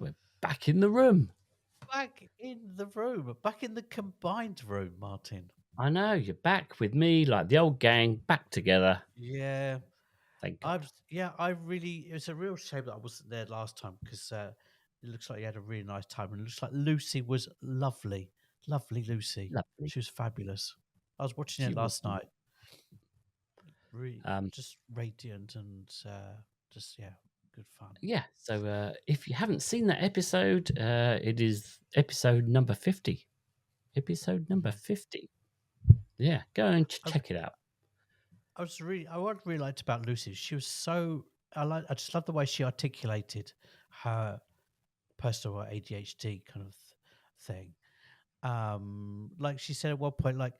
we're back in the room. Back in the room. Back in the combined room, Martin. I know, you're back with me, like the old gang, back together. Yeah. Thank God. It was a real shame that I wasn't there last time because it looks like you had a really nice time. And it looks like Lucy was lovely. Lovely Lucy. Lovely. She was fabulous. I was watching She it was last night. Really, just radiant and good fun. Yeah, so if you haven't seen that episode, it is episode number 50. Episode number 50. Yeah, go and check it out. What I really liked about Lucy, she was so I just love the way she articulated her personal ADHD kind of thing. Like she said at one point, like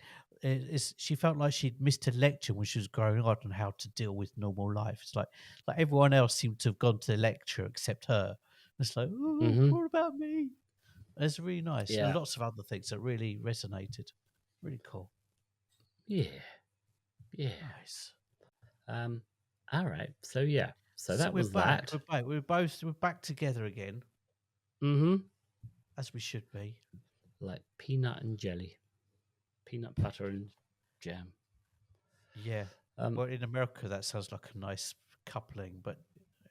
she felt like she'd missed a lecture when she was growing up on how to deal with normal life. It's like everyone else seemed to have gone to the lecture except her. It's like, what about me? And it's really nice. Yeah. And lots of other things that really resonated. Really cool. Yeah. Nice. All right. So that was back. that. We're back together again. As we should be. Like peanut and jelly. Peanut butter and jam. Yeah. Well, in America, that sounds like a nice coupling, but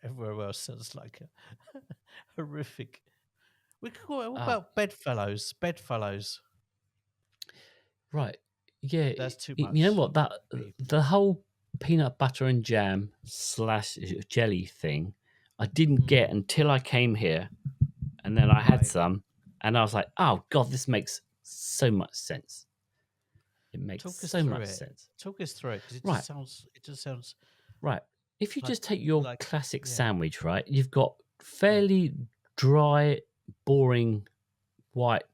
everywhere else sounds like a horrific. We could call it, what about bedfellows? Bedfellows. Right. Yeah. That's too much. You know what? The whole peanut butter and jam / jelly thing, I didn't get until I came here, and then I had some, and I was like, "Oh God, this makes so much sense." It makes so much sense. Talk us through it because it just sounds right. If you just take your classic sandwich, right, you've got fairly dry, boring white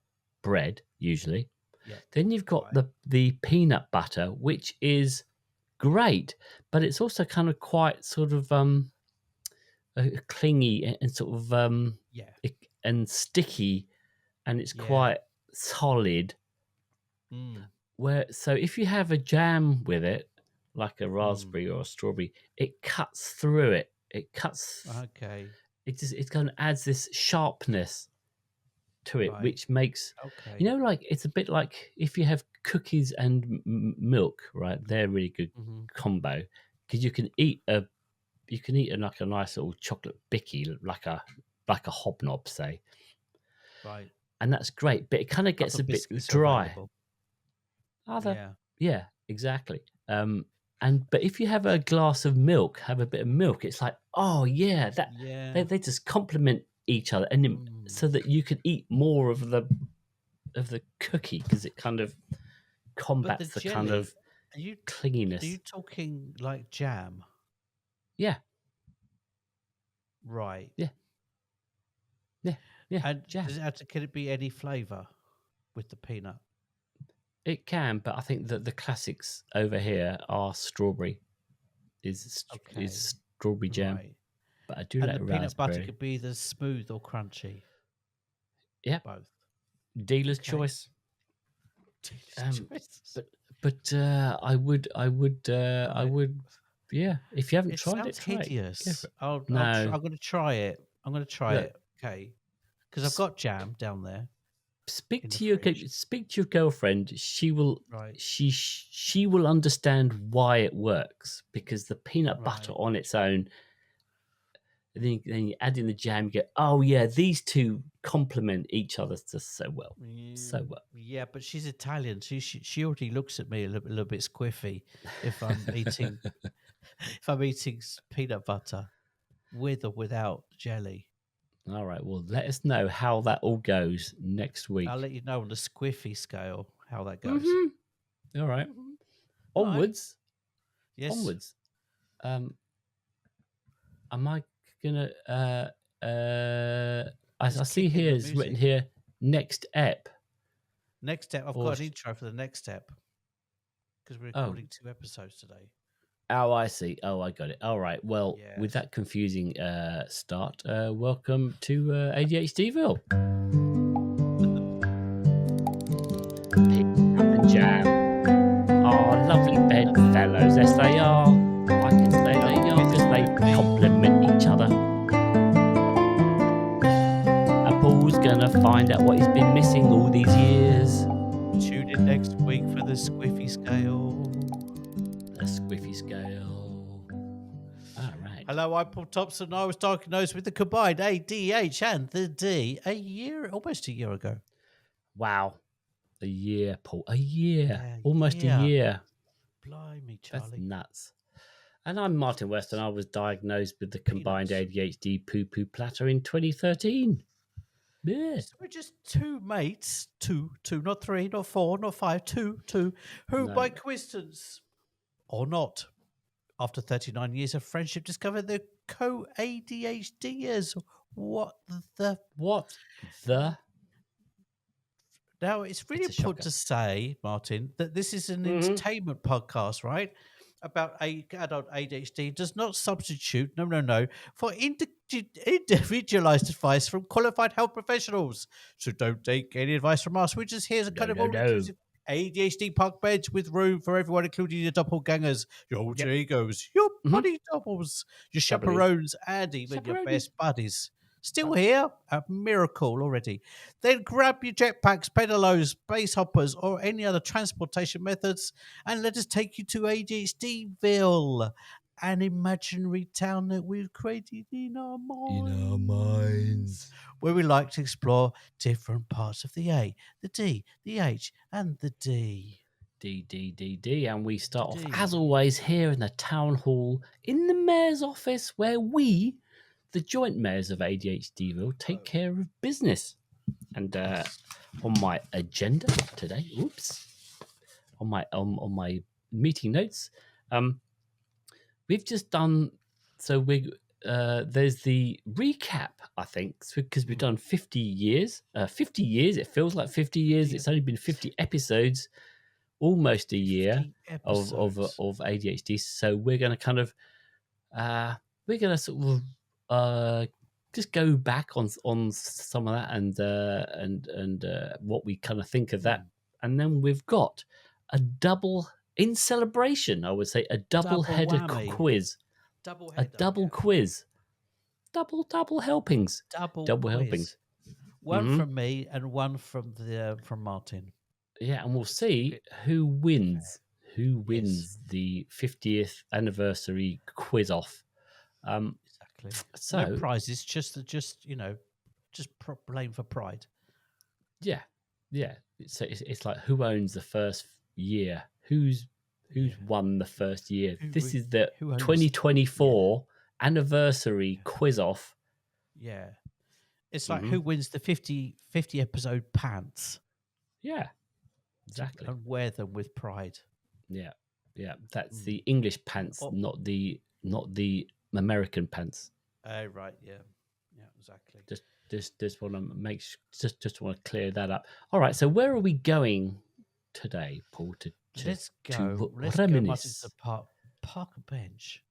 bread usually. Yeah. Then you've got the peanut butter, which is great, but it's also kind of quite sort of clingy and sort of and sticky, and it's quite solid. So if you have a jam with it, like a raspberry or a strawberry, it cuts through it. It cuts. Okay. It kind of adds this sharpness to it, which makes like it's a bit like if you have cookies and milk, right? They're a really good combo because you can eat like a nice little chocolate bicky, like a hobnob, say. Right. And that's great, but it kind of gets a bit dry. Yeah, exactly. But if you have a glass of milk, have a bit of milk, it's like, oh yeah, they just complement each other, and so that you can eat more of the cookie because it kind of combats the kind of clinginess. Are you talking like jam? Yeah. Right. Yeah. And can it be any flavour with the peanut? It can, but I think that the classics over here are strawberry. Is strawberry jam. Right. But I do like the raspberry. Peanut butter could be either smooth or crunchy. Yeah. Both. Dealer's choice. But I would. Yeah. If you haven't tried it, try hideous. it. I'm going to try it. Okay. Because I've got jam down there. Speak to your girlfriend. She will. Right. She will understand why it works because the peanut butter on its own. Then you add in the jam. You go, oh yeah, these two complement each other just so well, so well. Yeah, but she's Italian. She already looks at me a little bit squiffy if I'm eating peanut butter with or without jelly. All right. Well, let us know how that all goes next week. I'll let you know on the squiffy scale how that goes. All right. Onwards. Yes. Onwards. Am I gonna? I see here it's written here. Next ep. Next step. I've got an intro for the next step because we're recording 2 episodes today. Oh, I see. Oh, I got it. All right. Well, with that confusing start, welcome to ADHDville. Pick up the jam. Oh, lovely bedfellows. Yes, they are. I can say they are because they complement each other. Paul's gonna find out what he's been missing all these years. Tune in next week for the Squiffy Scale. The Squiffy Scale. All right. Hello, I'm Paul Thompson. I was diagnosed with the combined ADH and the D almost a year ago. Wow. A year, Paul. A year. Yeah, almost a year. Blimey, Charlie. That's nuts. And I'm Martin West, and I was diagnosed with the combined ADHD poo-poo platter in 2013. Yeah. So we're just two mates, two, not three, not four, not five, two, who by coincidence or not, after 39 years of friendship, discovered they're co-ADHDers. What the? Now, it's really important to say, Martin, that this is an entertainment podcast, right? About adult ADHD does not substitute, no, for individualized advice from qualified health professionals. So don't take any advice from us. We're just here as a kind of all-inclusive ADHD park bench with room for everyone, including your doppelgangers, your alter egos, your buddy doubles, your chaperones, and even your best buddies. Still here? A miracle already. Then grab your jetpacks, pedalos, base hoppers, or any other transportation methods, and let us take you to ADHDville, an imaginary town that we've created in our minds. Where we like to explore different parts of the A, the D, the H, and the D. D. And we start off, as always, here in the town hall, in the mayor's office, where we, the joint mayors of ADHDville, take care of business. And on my agenda today, on my meeting notes, we've just done. So there's the recap, I think, because we've done 50 years. 50 years. It feels like 50 years. It's only been 50 episodes, almost a year of ADHD. So we're going to kind of just go back on some of that and what we kind of think of that, and then we've got a double in celebration. I would say a double-headed quiz, double quiz, double helpings, double helpings. One from me and one from Martin. Yeah, and we'll see who wins. Who wins the 50th anniversary quiz off? Exactly. So no prizes, just blame for pride. Yeah. So it's like who owns the first year? Who's won the first year? This is the 2024 anniversary quiz off. Yeah, it's like who wins the 50 episode pants. Yeah, exactly. And wear them with pride. Yeah. That's the English pants, not the American pants. Right. Yeah, exactly. Just want to just want to clear that up. All right. So where are we going today, Paul? Let's go to the park bench.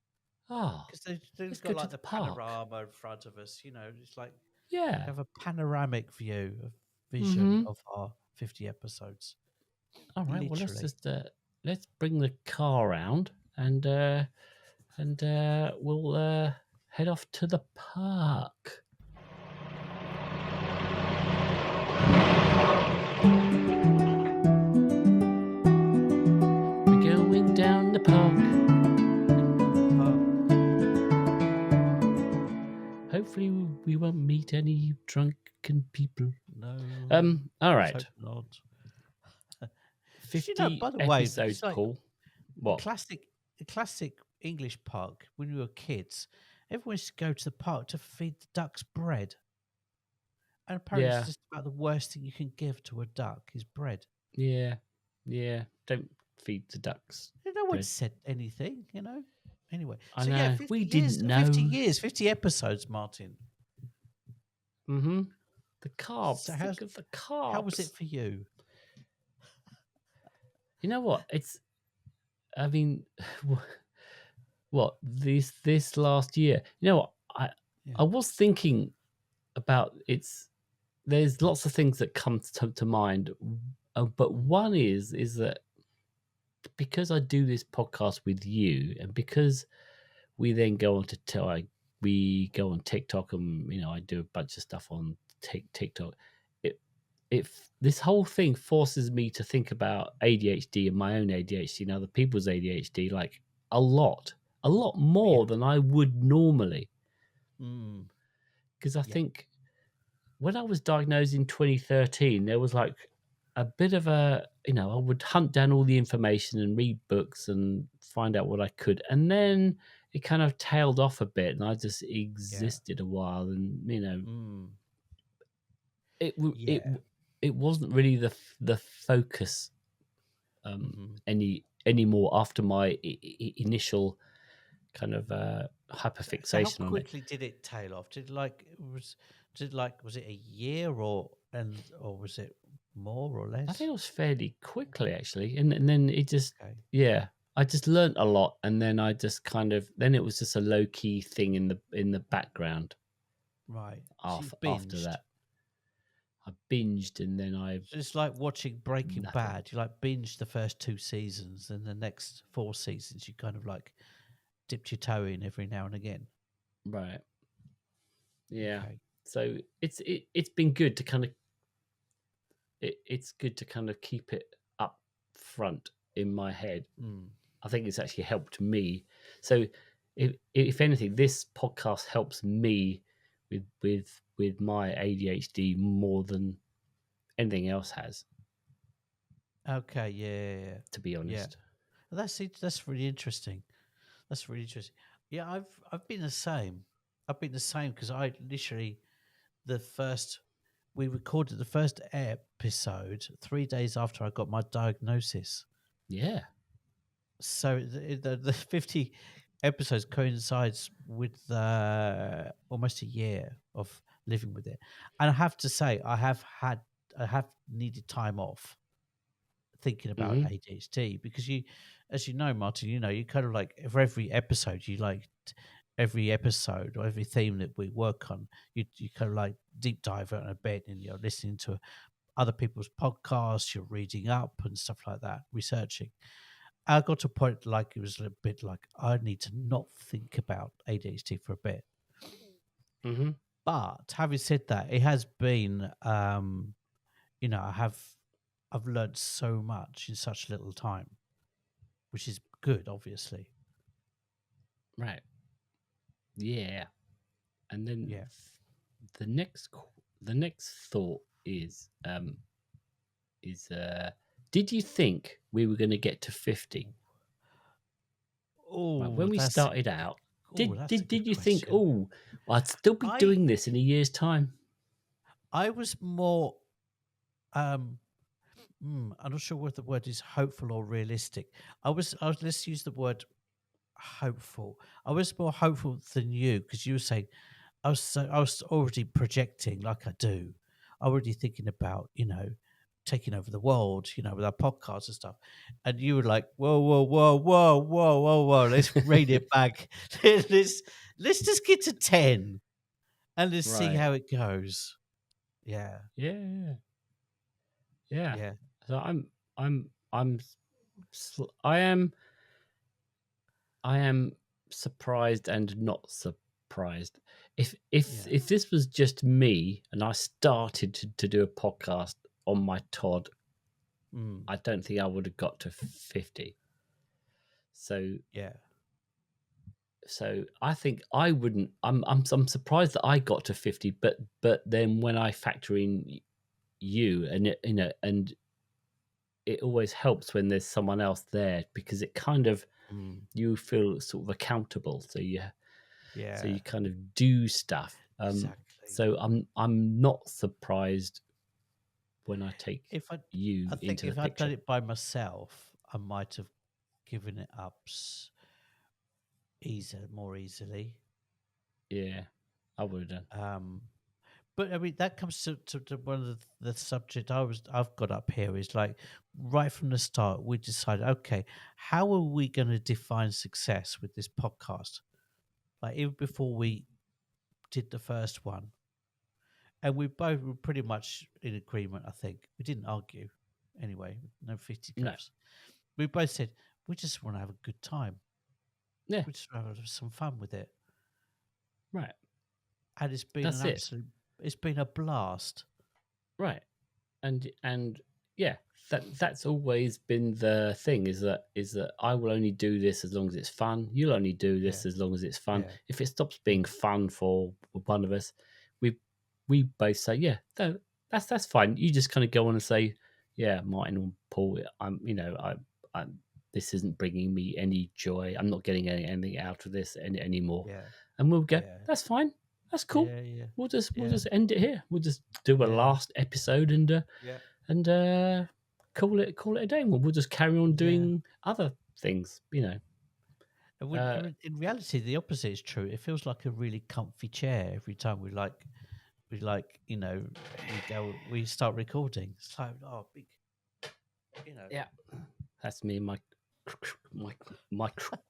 Because they've got like the panorama in front of us. It's like we have a panoramic vision of our 50 episodes. All right. Literally. Well, let's just let's bring the car around and we'll head off to the park. We're going down the park. Hopefully we won't meet any drunken people. No. All right. Hope not. 50 by the way, episodes, Paul. What? The classic English park, when we were kids, everyone used to go to the park to feed the ducks bread. And apparently it's just about the worst thing you can give to a duck is bread. Yeah. Don't feed the ducks. No one said anything, Anyway. I know. 50 we years, didn't know. 50 years, 50 episodes, Martin. Mm-hmm. The carbs. So think of the carbs. How was it for you? You know what? What this last year? You know what? I was thinking about there's lots of things that come to mind, but one is that because I do this podcast with you, and because we then go on to we go on TikTok, and I do a bunch of stuff on TikTok, this whole thing forces me to think about ADHD and my own ADHD and other people's ADHD like a lot Yeah. more than I would normally. Mm. Because I Yeah. think when I was diagnosed in 2013, there was like a bit of a, I would hunt down all the information and read books and find out what I could. And then it kind of tailed off a bit and I just Yeah. existed a while. And, Mm. it, w- it, Yeah. w- it wasn't really the focus Mm-hmm. anymore after my initial kind of So how hyperfixation on it. quickly did it tail off? Was it a year or was it more or I think less? it was fairly quickly actually, and then it just Okay. yeah, I just learnt a lot, and then I just kind of then it was just a low key thing in the background. Right. So you After binged. that, I binged, and then I So it's like watching Breaking nothing. Bad. You like binge the first 2 seasons, and the next 4 seasons you kind of like dipped your toe in every now and again. Right, yeah. Okay. So it's been good to kind of it's good to kind of keep it up front in my head. Mm. I think it's actually helped me. So, if anything, this podcast helps me with my ADHD more than anything else has. Okay. Yeah. To be Yeah. honest. Well, that's it. That's really interesting. That's really interesting. Yeah, I've been the same. I've been the same because I literally the first we recorded the first episode 3 days after I got my diagnosis. Yeah. So the 50 episodes coincides with almost a year of living with it, and I have to say I have needed time off thinking about Hmm. ADHD because as you know, Martin, you kind of like for every episode, every episode or every theme that we work on, you kind of like deep dive out of bed and you're listening to other people's podcasts, you're reading up and stuff like that, researching. I got to a point like it was a bit like I need to not think about ADHD for a bit. Hmm. But having said that, it has been, I've learned so much in such little time, which is good, obviously. Right. Yeah. And then Yeah. the next the next thought is did you think we were going to get to 50? Right, Oh, when we started out, that's a good did you think, question. oh, I'd still be I doing this in a year's time? I was more um I'm not sure what the word is, hopeful or realistic. I was let's use the word hopeful. I was more hopeful than you because you were saying I was already projecting like I do, already thinking about, taking over the world, with our podcasts and stuff. And you were like, whoa, whoa, whoa, whoa, whoa, whoa, whoa, let's rein it back. let's just get to 10 and let's see Right. how it goes. Yeah. Yeah. Yeah. Yeah. So I'm I am surprised and not surprised. Yeah. If this was just me and I started to do a podcast on my Todd, Mm, I don't think I would have got to 50. So yeah. I think I wouldn't. I'm surprised that I got to 50, but then when I factor in you and and it always helps when there's someone else there because it kind of Mm, you feel sort of accountable. So yeah. you kind of do stuff. Exactly. So I'm not surprised when I take If I, you I think into the if I'd done picture. it by myself, I might have given it up more easily. Yeah, I would have done. Um, but I mean, that comes to one of the subject I've got up here is like right from the start, we decided, okay, how are we going to define success with this podcast? Like even before we did the first one, and we both were pretty much in agreement. I think we didn't argue anyway. No No, fisticuffs. We both said we just want to have a good time. yeah, We just want to have some fun with it, right. and it's been an That's it. absolute it's been a blast. Right. And yeah, that's always been the thing, is that I will only do this as long as it's fun. You'll only do Yeah, this as long as it's fun. yeah, If it stops being fun for one of us, we both say, yeah, that's fine. You just kind of go on and say, yeah, Martin or Paul, I'm this isn't bringing me any joy. I'm not getting anything out of this anymore. yeah, And we'll go, yeah, that's fine. That's cool. yeah, yeah, We'll yeah, just end it here. We'll just do a yeah, last episode yeah, and call it a day. We'll just carry on yeah. doing other things. And Uh, in reality, the opposite is true. It feels like a really comfy chair every time we start recording. It's like, oh, big, yeah, that's me. My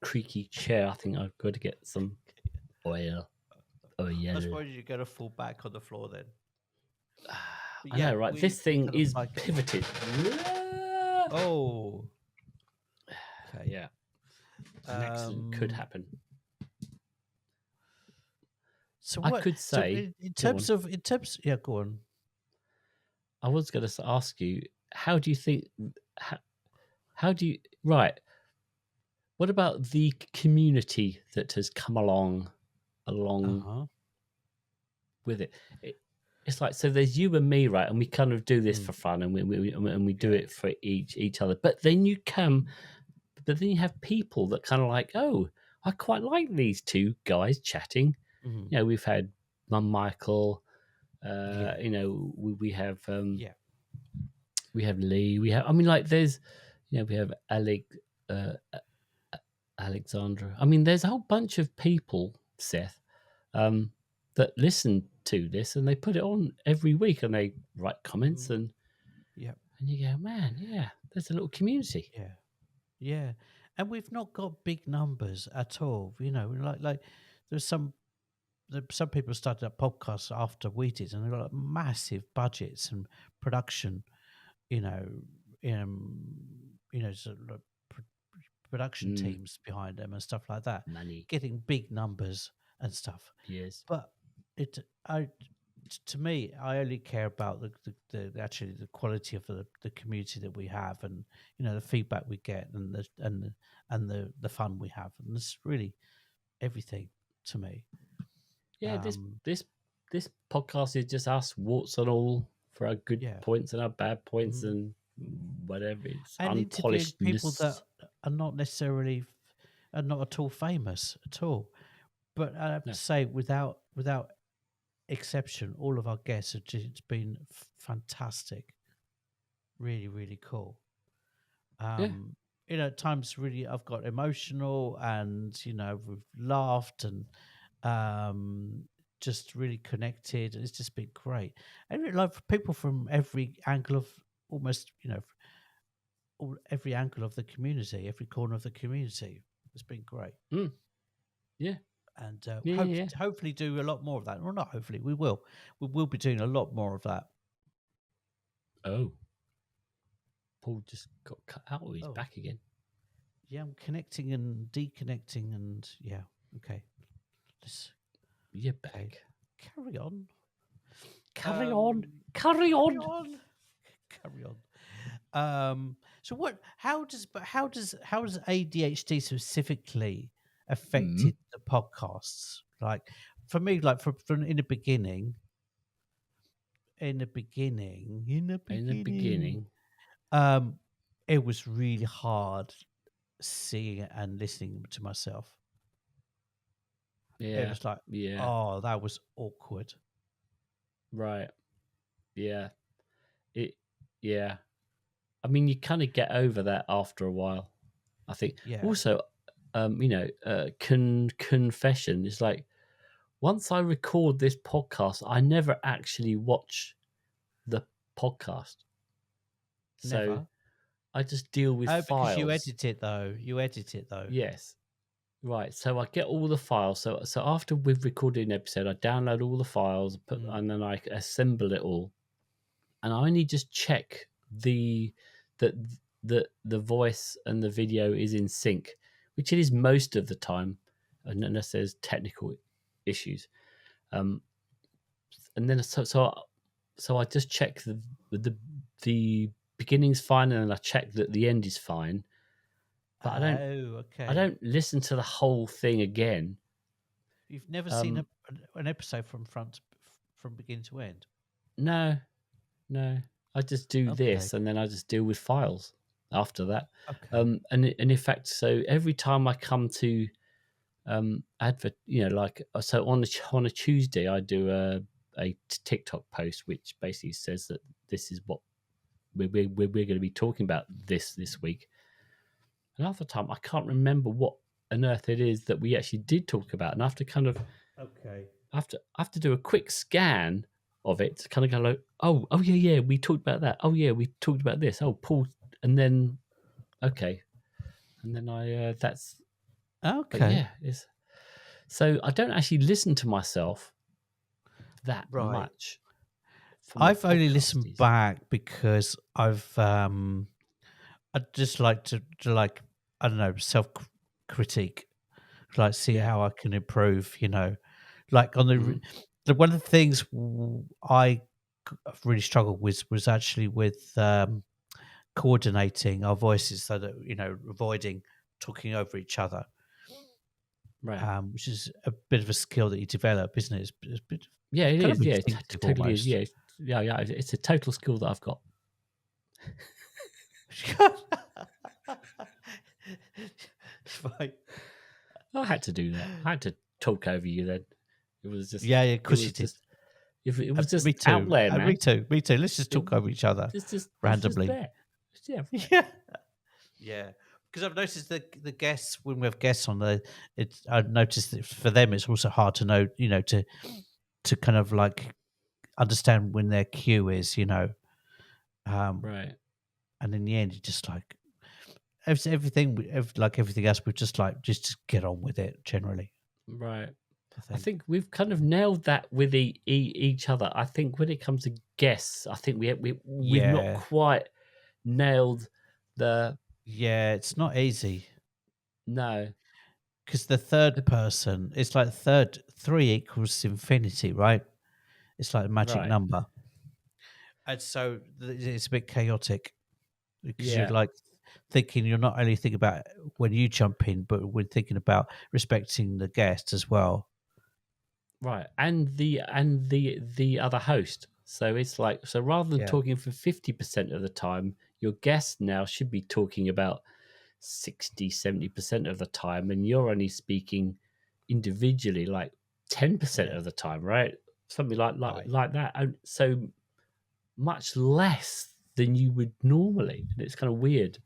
creaky chair. I think I've got to get some oil. I suppose you're going to fall back on the floor then. But I know, yeah, right? we This thing kind of is like, pivoted. oh, okay. Yeah, an accident could happen. So I what? could So say, yeah, go on. I was going to ask you, how do you think? How do you right? What about the community that has come along Uh-huh. with it? It's like, so there's you and me, right? And we kind of do this for fun, and we do Yeah. it for each other. But then you have people that kind of like, oh, I quite like these two guys chatting. Mhm. We've had Michael. Yeah. We have Yeah. we have Lee. We have, I mean, like, there's, we have uh, Alexandra. I mean, there's a whole bunch of people, Seth, that listen to this, and they put it on every week, and they write comments, Mm. Yeah. and you go, man, yeah, there's a little community. Yeah. Yeah. And we've not got big numbers at all. Like there's some people started up podcasts after we did, and they've got like massive budgets and production, you know, sort of like production teams behind them and stuff like that, Money, getting big numbers and stuff. yes, But to me, I only care about actually the quality of the community that we have, and the feedback we get, and the fun we have, and it's really everything to me. yeah. This podcast is just us, warts and all, for our good Yeah. points and our bad points, Mhm. and whatever. It's And interviewing people that unpolishedness. are not necessarily are not at all famous at all. But I have No. to say, without exception, all of our guests have just been fantastic. Really, really cool. Yeah. At times really I've got emotional, and we've laughed, and just really connected, and it's just been great. And like people from every angle of almost every angle of the community, every corner of the community. It's been great. Yeah. And Yeah. hopefully do a lot more of that. Or not hopefully, we will be doing a lot more of that. Oh, Paul just got cut out. He's back again. Yeah, I'm connecting and deconnecting, and yeah, okay. You're back. Okay. Carry on. Carry on. Carry on. Carry on. So how does ADHD specifically affected the podcasts? Like for me, like from in the beginning, it was really hard seeing and listening to myself. Yeah. It was like, Yeah. oh, that was awkward. Right. Yeah. Yeah. I mean, you kind of get over that after a while, I think. Yeah. Also, confession is like, once I record this podcast, I never actually watch the podcast. So Never. I just deal with files. Because you edit it though. Yes. Right. So I get all the files. So after we've recorded an episode, I download all the files, and then I assemble it all. And I only just check that the voice and the video is in sync, which it is most of the time, unless there's technical issues. and then so I just check the beginning's fine, and then I check that the end is fine. But Oh, I okay. don't listen to the whole thing again. You've never seen an episode from beginning to end? No, no. I just do Okay. this, and then I just deal with files after that. Okay. And in fact, so every time I come to advert, like so on a Tuesday, I do a TikTok post which basically says that this is what we're going to be talking about this week. And half the time, I can't remember what on earth it is that we actually did talk about, and I have to kind of I have to do a quick scan of it to kind of go like, oh yeah, we talked about that. Oh yeah, we talked about this. Oh, Paul, and then okay, and then I that's but Okay. yeah, it's so I don't actually listen to myself that Right. much from the I've only listened podcasties. back because I just like to like, I don't know, self critique, like see Yeah. how I can improve. Like on Mm. the one of the things I really struggled with was actually with coordinating our voices so that avoiding talking over each other, Right. which is a bit of a skill that you develop, isn't it? It's a bit Yeah, it kind of is. Yeah, it instinctive totally is. almost. Yeah, yeah. It's a total skill that I've got. Right. I had to do that. I had to talk over you then. It was just, Yeah, of it course you was did. just, if it was just Me out too. there, Me man. too. Me too. Let's just It, talk over each other it's just randomly. there. Yeah, right. Yeah. Yeah. Because I've noticed that the guests, when we have guests on I've noticed that for them it's also hard to know, to kind of like understand when their cue is, um, Right. and in the end, you just like like everything else, we just like just get on with it. Generally, Right. I I think. think we've kind of nailed that with each other. I think when it comes to guests, I think we've not Yeah, quite nailed the yeah, it's not easy no. because the third person, it's like three equals infinity, right? It's like a magic Right. number, and so it's a bit chaotic because you're Yeah. like thinking you're not only thinking about when you jump in, but we're thinking about respecting the guest as well. Right. And the other host. So it's like, so rather than Yeah, talking for 50% of the time, your guest now should be talking about 60-70% of the time, and you're only speaking individually like 10% yeah, of the time, right? Something like right. that. And so much less than you would normally. And it's kind of weird.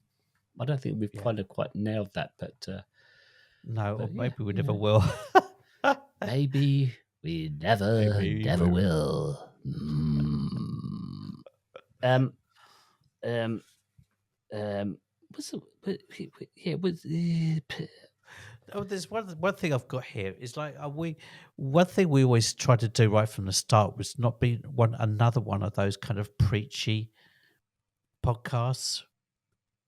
I don't think we've Yeah. kind of quite nailed that, No, or but yeah, maybe we never yeah. will. Maybe we Maybe never we will. Mm. Um, um, what's the, yeah, Oh, there's one thing I've got here is like one thing we always try to do right from the start was not be another one of those kind of preachy podcasts.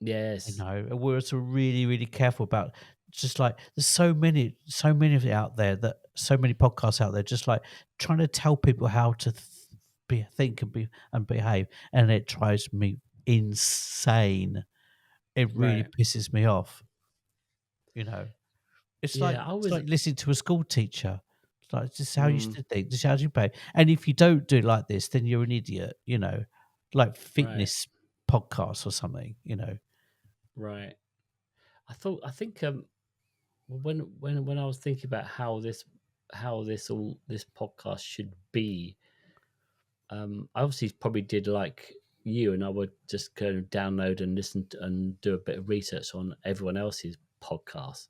yes, And we're also really, really careful about just like there's so many of it out there, that so many podcasts out there, just like trying to tell people how to think and behave, and it drives me insane. It really right. pisses me off. You know, Yeah, I it's was. like listening to a school teacher. It's like this is how you Mm, should think. This is how you behave. And if you don't do it like this, then you're an idiot. Like right, fitness podcasts or something. right. I think when I was thinking about how this podcast should be, I obviously probably did like you, and I would just kind of download and listen to, and do a bit of research on everyone else's podcast,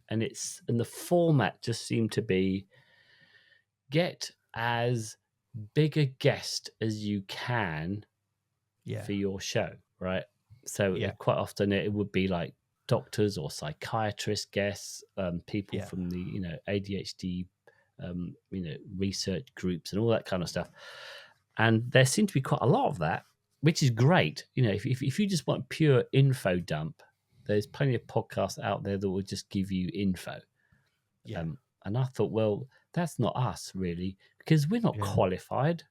and the format just seemed to be get as big a guest as you can Yeah. for your show, right? So Yeah. quite often it would be like doctors or psychiatrist guests, people Yeah. from the ADHD, research groups and all that kind of stuff. And there seemed to be quite a lot of that, which is great. If you just want pure info dump, there's plenty of podcasts out there that will just give you info. Yeah. And I thought, well, that's not us really, because we're not Yeah. qualified.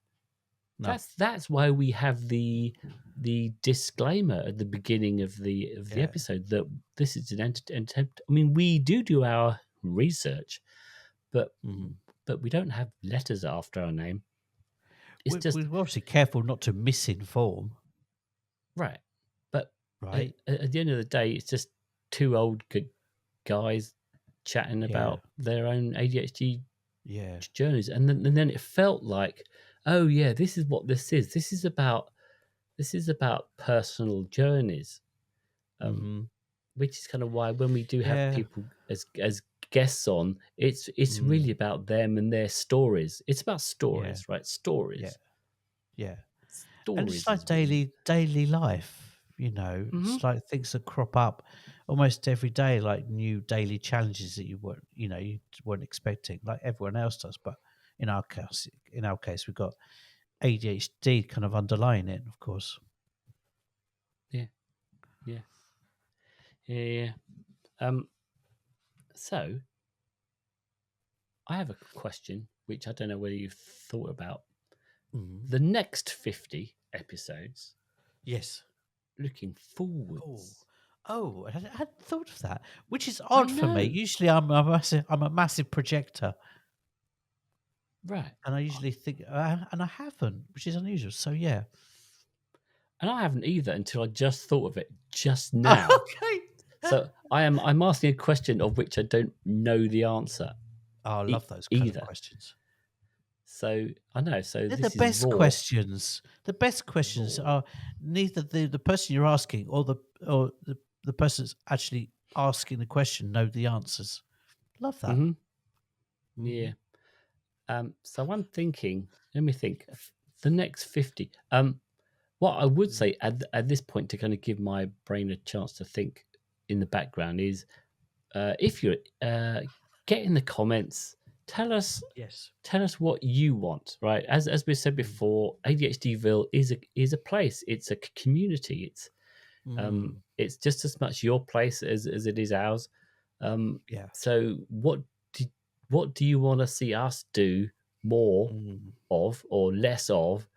No. That's why we have the disclaimer at the beginning of the Yeah. episode that this is an entertainment. I mean, we do our research, but we don't have letters after our name. It's just We're obviously careful not to misinform. right. But Right. at the end of the day, it's just two old guys chatting about their own ADHD journeys, and then it felt like, oh yeah, this is what this is. This is about personal journeys, which is kind of why when we do have people as guests on, it's really about them and their stories. It's about stories, right? Stories. Yeah. And it's Stories like is really daily life, you know. It's like things that crop up almost every day, like new daily challenges that you weren't expecting, like everyone else does. But in our case, we've got ADHD kind of underlying it, of course. Yeah. So I have a question, which I don't know whether you've thought about. The next 50 episodes. Yes. Looking forwards. Oh, I hadn't thought of that, which is odd for me. Usually I'm a massive projector. Right. And I usually think, and I haven't, which is unusual. So, yeah. And I haven't either until I just thought of it just now. Okay. So I'm asking a question of which I don't know the answer. Oh, I love those kind of questions. So I know. So They're this the best is raw. questions. The best questions are neither the person you're asking or the person that's actually asking the question know the answers. Love that. Yeah. So I'm thinking. Let me think. The next 50. What I would say at this point to kind of give my brain a chance to think in the background is, if you're get in the comments, tell us what you want, right? As we said before, ADHDville is a place. It's a community. It's just as much your place as it is ours. So what do you want to see us do more of or less of?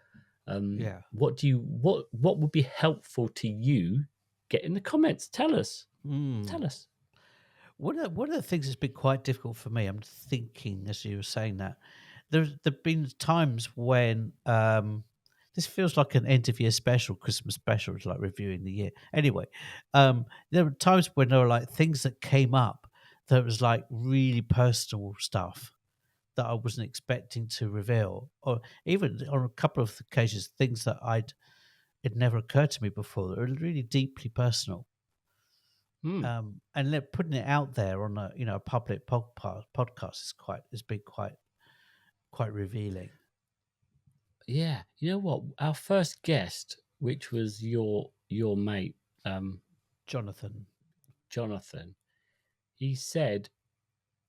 What would be helpful to you? Get in the comments. Tell us. Tell us. One of the things that's been quite difficult for me, I'm thinking as you were saying that, there've been times when this feels like an end of year special, Christmas special, it's like reviewing the year. Anyway, there were times when there were like things that came up that was like really personal stuff that I wasn't expecting to reveal, or even on a couple of occasions, things that it never occurred to me before that were really deeply personal. And putting it out there on a public podcast has been quite revealing. Yeah, you know what? Our first guest, which was your mate, Jonathan, he said,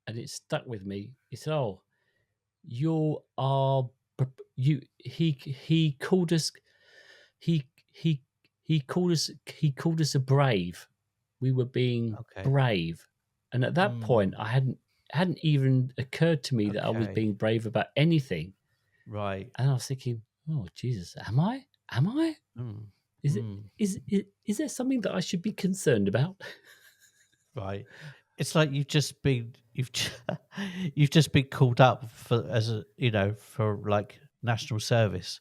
and it stuck with me. He said, "Oh, you are you." He called us. He called us a brave. We were being brave, and at that point, I hadn't even occurred to me that I was being brave about anything. Right. And I was thinking, oh Jesus, am I? Is there something that I should be concerned about? Right. It's like you've just been called up for like national service,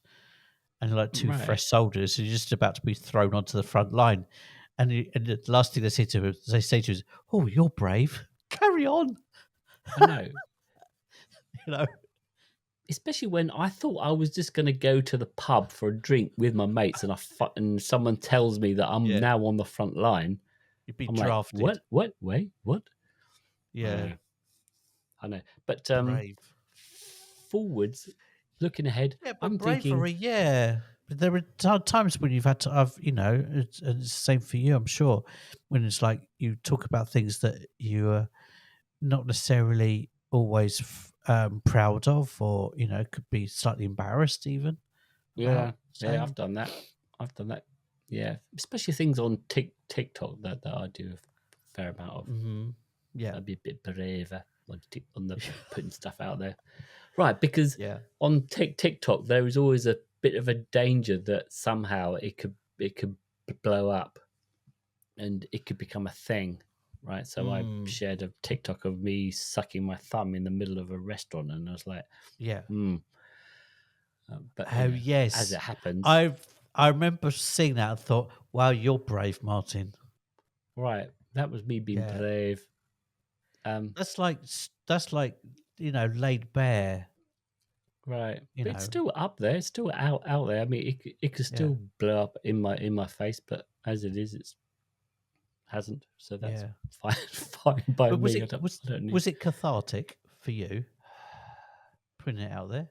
and like two fresh soldiers, and you're just about to be thrown onto the front line, and the last thing they say to you is, "Oh, you're brave. Carry on." I know. You know. Especially when I thought I was just going to go to the pub for a drink with my mates, and someone tells me that I'm now on the front line. You'd be I'm drafted. Like, what? Wait, what? Yeah. I know. But brave. Forwards, looking ahead, Yeah, but I'm bravery, thinking, yeah. But there are times when you've had to have, it's the same for you, I'm sure, when it's like you talk about things that you are not necessarily always proud of, or, could be slightly embarrassed even about saying. I've done that. Yeah, especially things on TikTok that I do a fair amount of. Yeah. I'd be a bit braver on the putting stuff out there. Right, because Yeah. on TikTok there is always a bit of a danger that somehow it could blow up and it could become a thing, right? So I shared a TikTok of me sucking my thumb in the middle of a restaurant, and I was like, Yeah. but Oh as yes. it happens, I remember seeing that and thought, wow, you're brave, Martin. right, that was me being Yeah. brave. That's like laid bare, Right, you but it's know. still up there. It's still out there. I mean, it could Yeah. still blow up in my face, but as it is, it's hasn't. So that's Yeah. fine, fine by But was me. it I don't need. was it cathartic for you putting it out there?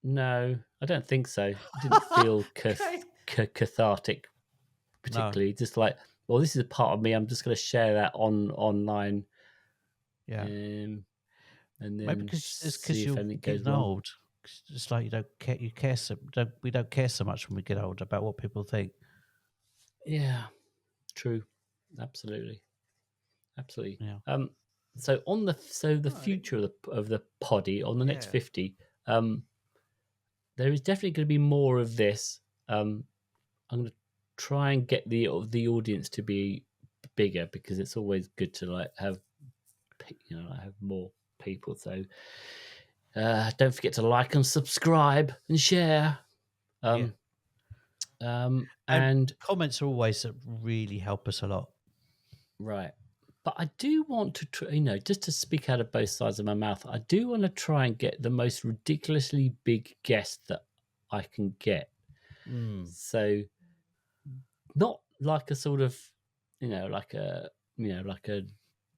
No, I don't think so. It didn't feel Okay. cathartic No. particularly. Just like, well, this is a part of me. I'm just going to share that online, Yeah. and Maybe then because it's because see if you're anything goes getting wrong. old. It's like you don't care. We don't care so much when we get older about what people think. Yeah, true. Absolutely. Absolutely. Yeah. So the Right. future of the poddy on the next Yeah. 50, there is definitely going to be more of this. I'm going to try and get the audience to be bigger because it's always good to like have have more people. So don't forget to like and subscribe and share. Yeah. Um, And and comments are always that really help us a lot. right. But I do want to, just to speak out of both sides of my mouth, I do want to try and get the most ridiculously big guest that I can get. So not like a sort of, like a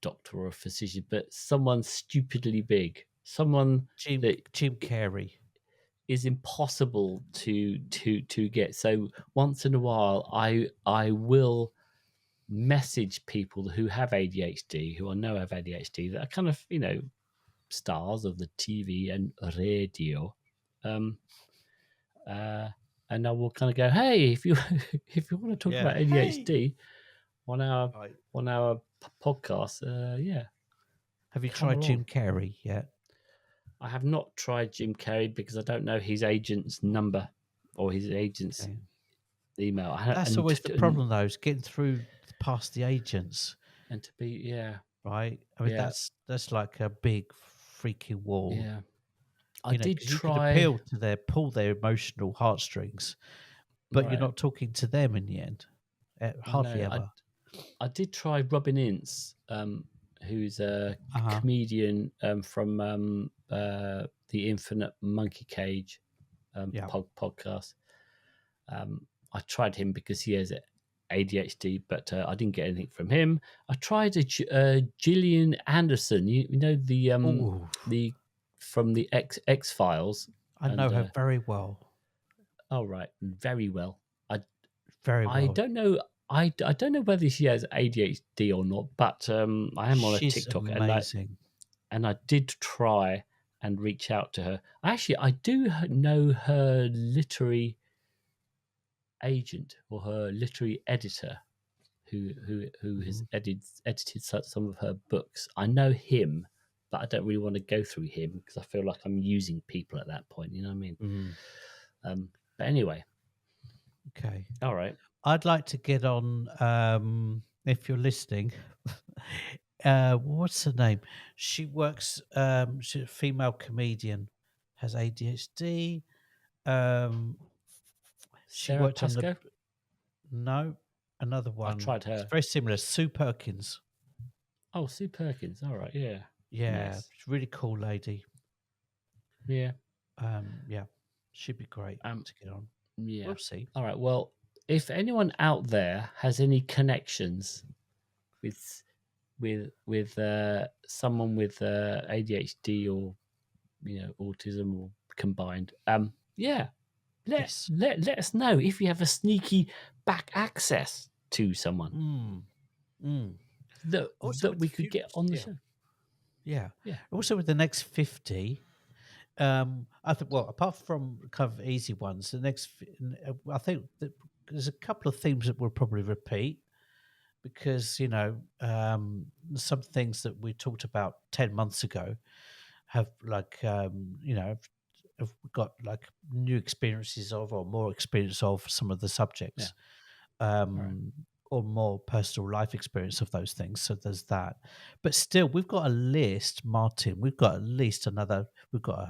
doctor or a physician, but someone stupidly big, someone Jim that Carrey. is impossible to get. So once in a while, I will message people who have ADHD, who I know have ADHD, that are kind of, stars of the TV and radio. Um, and I will kind of go, hey, if you if you want to talk Yeah. about Hey. ADHD on our Right. podcast, yeah, Have you come tried along. Jim Carrey yet? I have not tried Jim Carrey because I don't know his agent's number or his agent's Okay. email. That's always the problem, though, is getting through past the agents, and to be, yeah, right? I mean, yeah, that's like a big freaking wall, yeah. I did because you could try, appeal to pull their emotional heartstrings, but you're right. not talking to them in the end. I Hardly know. ever. I did try Robin Ince, who's a Uh huh. comedian from the Infinite Monkey Cage Yeah. podcast. I tried him because he has ADHD, but I didn't get anything from him. I tried Gillian Anderson. You know Oh, the from the X Files, I know and her very well. oh right, very well. I Very I well. don't know. I don't know whether she has ADHD or not, but I am on a She's TikTok, and amazing. I did try and reach out to her. Actually, I do know her literary agent or her literary editor, who has Mhm. edited some of her books. I know him, but I don't really want to go through him because I feel like I'm using people at that point. You know what I mean? Mhm. But anyway, Okay. all right. I'd like to get on, if you're listening. What's her name? She works. She's a female comedian, has ADHD. Um, she Sarah worked on the Pascoe. no, another I one. tried It's her. very similar. Sue Perkins. Oh, Sue Perkins. All right. Yeah. Yeah, Nice. she's a really cool lady. Yeah. Yeah, she'd be great Um. to get on. Yeah. We'll see. All right. Well, if anyone out there has any connections with someone with ADHD or autism or combined, yeah, Yes. let us know if you have a sneaky back access to someone Mm. Mm. Also, that with we the could get future, on the yeah, show. yeah. Yeah. Also, with the next 50, I think. Well, apart from kind of easy ones, I think that there's a couple of themes that we'll probably repeat because some things that we talked about 10 months ago have like have got like new experiences of or more experience of some of the subjects, Right. or more personal life experience of those things. So there's that. But still, we've got a list, Martin. We've got at least another. We've got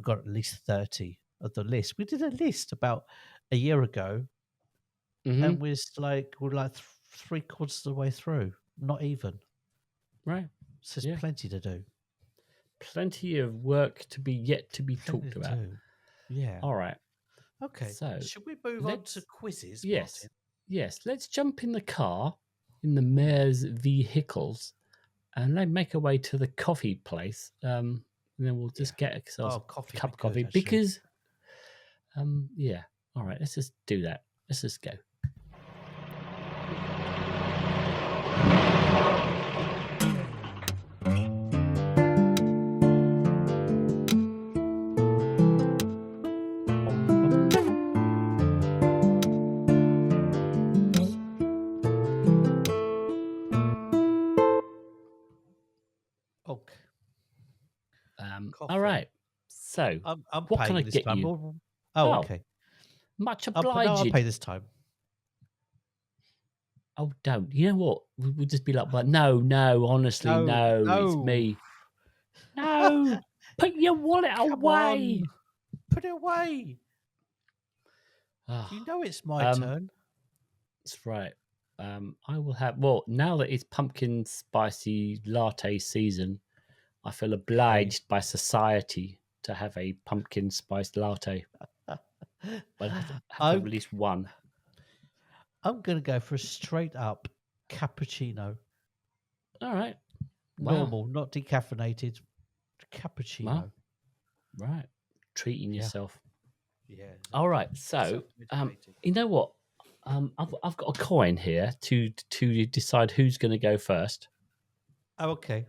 at least 30 of the list. We did a list about a year ago, Mm-hmm. and we're like three quarters of the way through. Not even. Right. So there's Yeah. plenty to do. Plenty of work to be yet to be Plenty talked to about. do. Yeah. All right. Okay. So Should we move on to let's quizzes, yes. Martin? Yes. Let's jump in the car in the mayor's vehicles and then make our way to the coffee place. And then we'll just get ourselves a Coffee would cup be of good, coffee actually. because yeah. All right, let's just do that. Let's just go. Okay. All right. So, I'm what can I paying this get time. you? Oh, okay. Much No, I'll obliged. pay this time. Oh, don't. You know what? We'll just be like, but no, honestly, no, it's me. No, put your wallet Come away. on. Put it away. You know it's my turn. That's right. I will have. Well, now that it's pumpkin spicy latte season, I feel obliged by society to have a pumpkin spiced latte. But I have to have at least one. I'm going to go for a straight up cappuccino. All right. Normal, not decaffeinated. Cappuccino. Well, right. Treating yourself. Yeah. All right. So, you know what? I've got a coin here to decide who's going to go first. Oh, okay.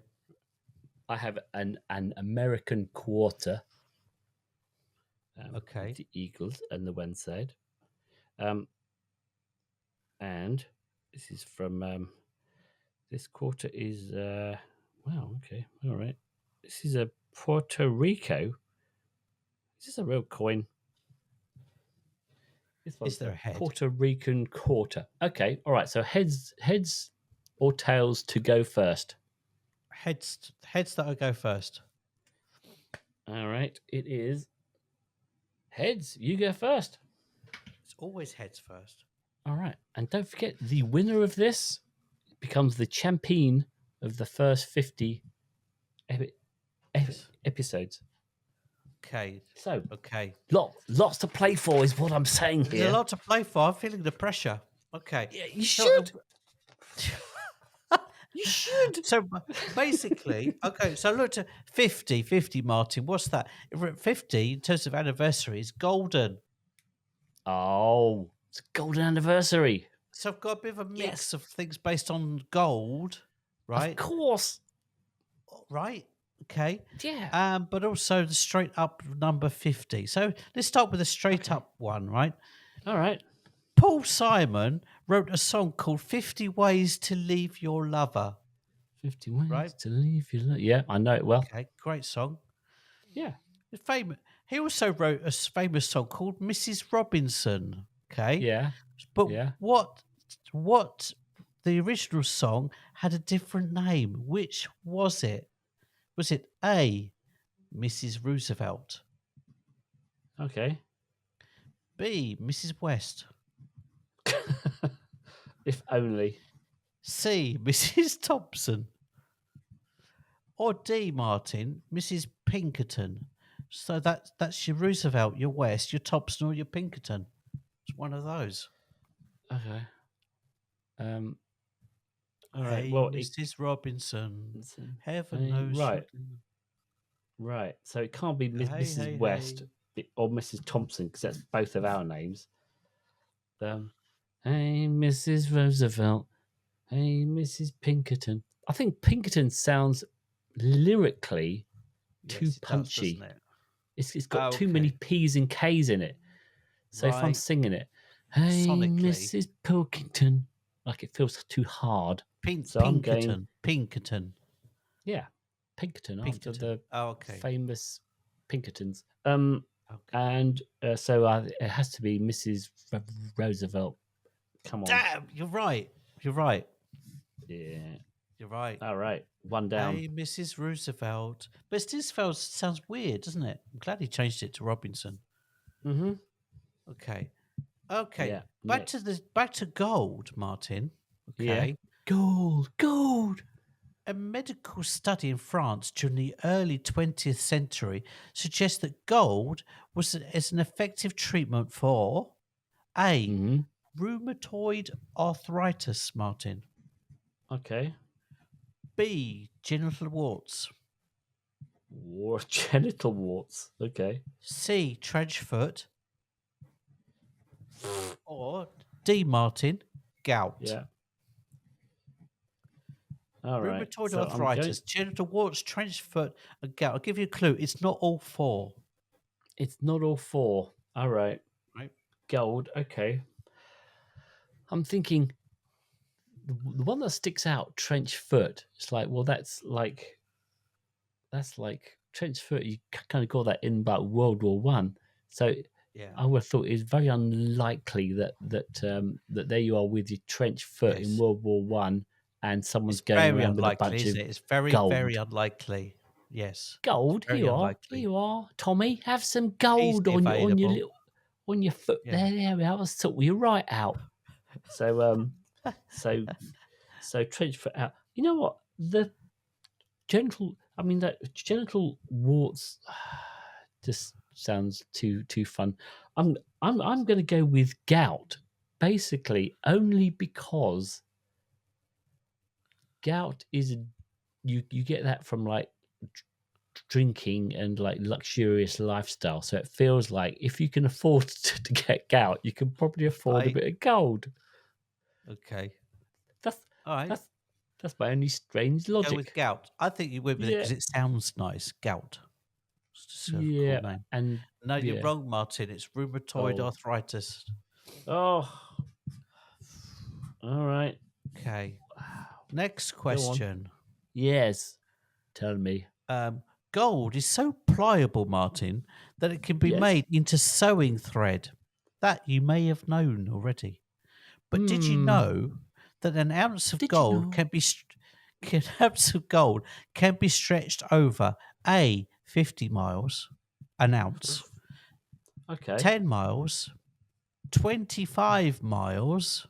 I have an American quarter. Okay. The Eagles and the one side. And this is from this quarter is wow, okay, all right. This is a Puerto Rico. Is this a real coin? This one's Is there a head? Puerto Rican quarter. Okay, all right. So heads or tails to go first? Heads that'll go first. All right, it is heads. You go first. It's always heads first. All right, and don't forget the winner of this becomes the champion of the first 50 episodes. Okay. So okay, lots to play for is what I'm saying here. There's a lot to play for. I'm feeling the pressure. Okay, yeah, you should. You should. So basically, okay. So look to 50, Martin. What's that? 50 in terms of anniversary is golden. Oh, it's a golden anniversary. So I've got a bit of a mix of things based on gold, right? Of course. Right. Okay. Yeah. But also the straight up number 50. So let's start with a straight up one, right? All right. Paul Simon wrote a song called 50 Ways to Leave Your Lover. 50 Ways to Leave Your Lover. Yeah, I know it well. Okay, great song. Yeah. Famous. He also wrote a famous song called Mrs. Robinson. Okay. Yeah. But what the original song had a different name. Which was it? Was it A, Mrs. Roosevelt? Okay. B, Mrs. West? If only. C, Mrs. Thompson? Or D, Martin, Mrs. Pinkerton? So that's your Roosevelt, your West, your Thompson, or your Pinkerton. It's one of those. Okay. All hey, right. Well, Mrs. Robinson. Heaven knows. Right. So it can't be Mrs. West or Mrs. Thompson because that's both of our names. Hey, Mrs. Roosevelt. Hey, Mrs. Pinkerton. I think Pinkerton sounds lyrically too punchy. It's got too many P's and K's in it. So if I'm singing it, hey, Mrs. Pilkington, like it feels too hard. Pinkerton. Yeah. Pinkerton, after Pinkerton. the Oh, okay. famous Pinkertons. Okay. And so it has to be Mrs. Roosevelt. Come on. Damn, you're right. You're right. Yeah. You're right. All right. One down. Hey, Mrs. Roosevelt. But Stisfeld sounds weird, doesn't it? I'm glad he changed it to Robinson. Mm-hmm. Okay. Okay. Yeah. Back to gold, Martin. Yeah. Okay. Gold. A medical study in France during the early 20th century suggests that gold is an effective treatment for A. Mm-hmm. Rheumatoid arthritis, Martin. Okay. B. Genital warts. Genital warts. Okay. C. Trench foot. Or D. Martin, gout. Yeah. All right. Rheumatoid So arthritis, genital warts, trench foot, and gout. I'll give you a clue. It's not all four. It's not all four. All right. Right. Gold. Okay. I'm thinking the one that sticks out, trench foot. It's like, well, that's like trench foot. You kind of got that in about World War One. So Yeah. I would have thought it's very unlikely that there you are with your trench foot in World War One, and someone's going around with a bunch of It's very, gold. very unlikely. Yes. Gold. Here you are. Here you are, Tommy. Have some gold on your foot there. There we are. I'll sort you right out. So so trench foot out. You know what? The genital warts just sounds too fun. I'm going to go with gout, basically only because gout is you get that from like drinking and like luxurious lifestyle. So it feels like if you can afford to get gout, you can probably afford a bit of gold. Okay. That's all right. That's my only strange logic. Go with gout. I think you went with it because it sounds nice. Gout. It's just a cool name. And no, you're wrong, Martin. It's rheumatoid arthritis. Oh. All right. Okay. Next question. Yes. Tell me. Gold is so pliable, Martin, that it can be made into sewing thread. That you may have known already. But did you know that an ounce of gold can be stretched over A, 50 miles, an ounce, 10 miles, 25 miles,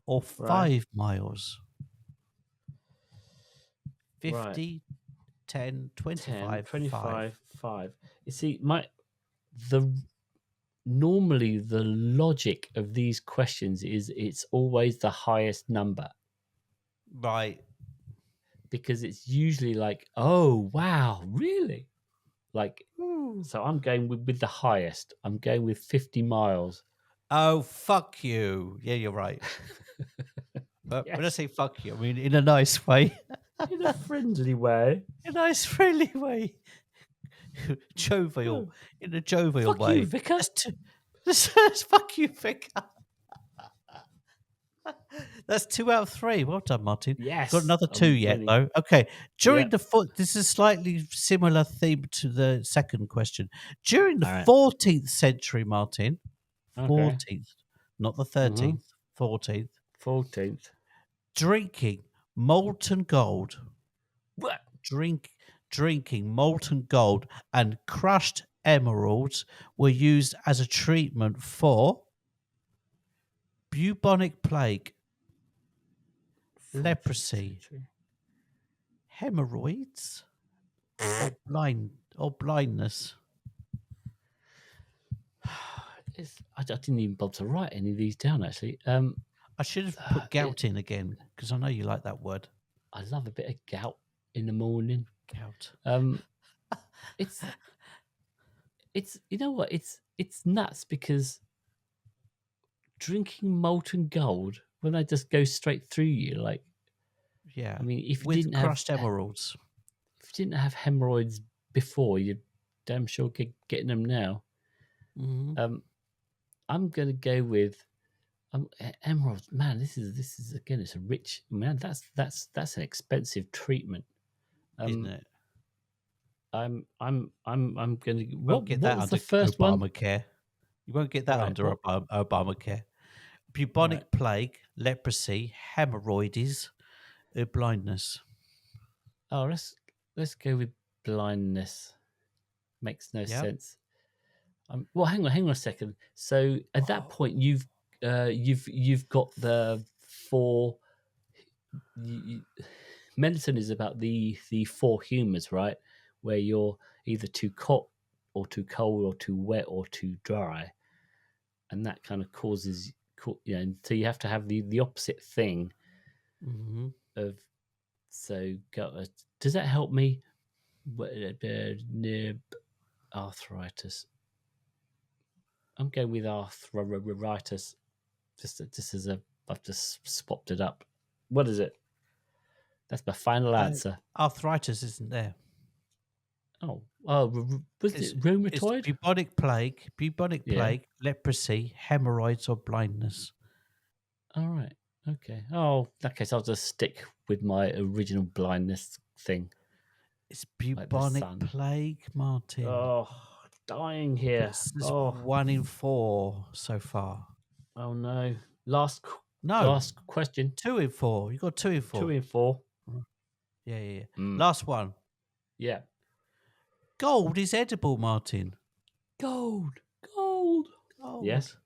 or 5 miles? 50, 10, 25, 5. You see, normally the logic of these questions is it's always the highest number. Right. Because it's usually like, oh, wow, really? Like, so I'm going with the highest. I'm going with 50 miles. Oh, fuck you. Yeah, you're right. But when I say fuck you, I mean in a nice way. In a friendly way. In a nice, friendly way. Jovial. In a jovial way. Fuck you, Vicar. Fuck you, Vicar. That's 2 out of 3. Well done, Martin. Yes. Got another 2 yet, though. Okay. During this is slightly similar theme to the second question. During the 14th century, Martin, 14th, not the 13th, 14th. 14th. Drinking molten gold. What? Drinking molten gold and crushed emeralds were used as a treatment for bubonic plague, leprosy, hemorrhoids, or blindness. I didn't even bother to write any of these down, actually. I should have put gout in again because I know you like that word. I love a bit of gout in the morning. Gout. It's you know what? It's nuts because drinking molten gold when they just go straight through you, like. Yeah. I mean, if you with didn't crushed have emeralds. If you didn't have hemorrhoids before, you're damn sure getting them now. Mm-hmm. I'm gonna go with emeralds. Man, this is again. It's a rich man. That's an expensive treatment, isn't it? I'm going to. You won't get What that was the under first one? Obamacare. You won't get that Right. under Obamacare. Right. Bubonic plague, leprosy, hemorrhoids, blindness. Oh, let's go with blindness. Makes no Yep. sense. Well, hang on a second. So at that point, you've got the four. Medicine is about the four humors, right? Where you're either too hot or too cold or too wet or too dry, and that kind of causes, so you have to have the opposite thing Mm-hmm. of. So does that help me? Arthritis. I'm going with arthritis. Just as I've just swapped it up. What is it? That's my final answer. Arthritis isn't there. Oh, was it It's rheumatoid? bubonic plague, Yeah. leprosy, hemorrhoids, or blindness. All right. Okay. Oh, in that case, I'll just stick with my original blindness thing. It's Like the bubonic sun. plague, Martin. Oh, dying here. It's 1 in 4 so far. Oh no. Last No, question. 2 in 4. You got 2 in 4. 2 in 4. Yeah. Mm. Last one. Yeah. Gold is edible, Martin. Gold. Yes.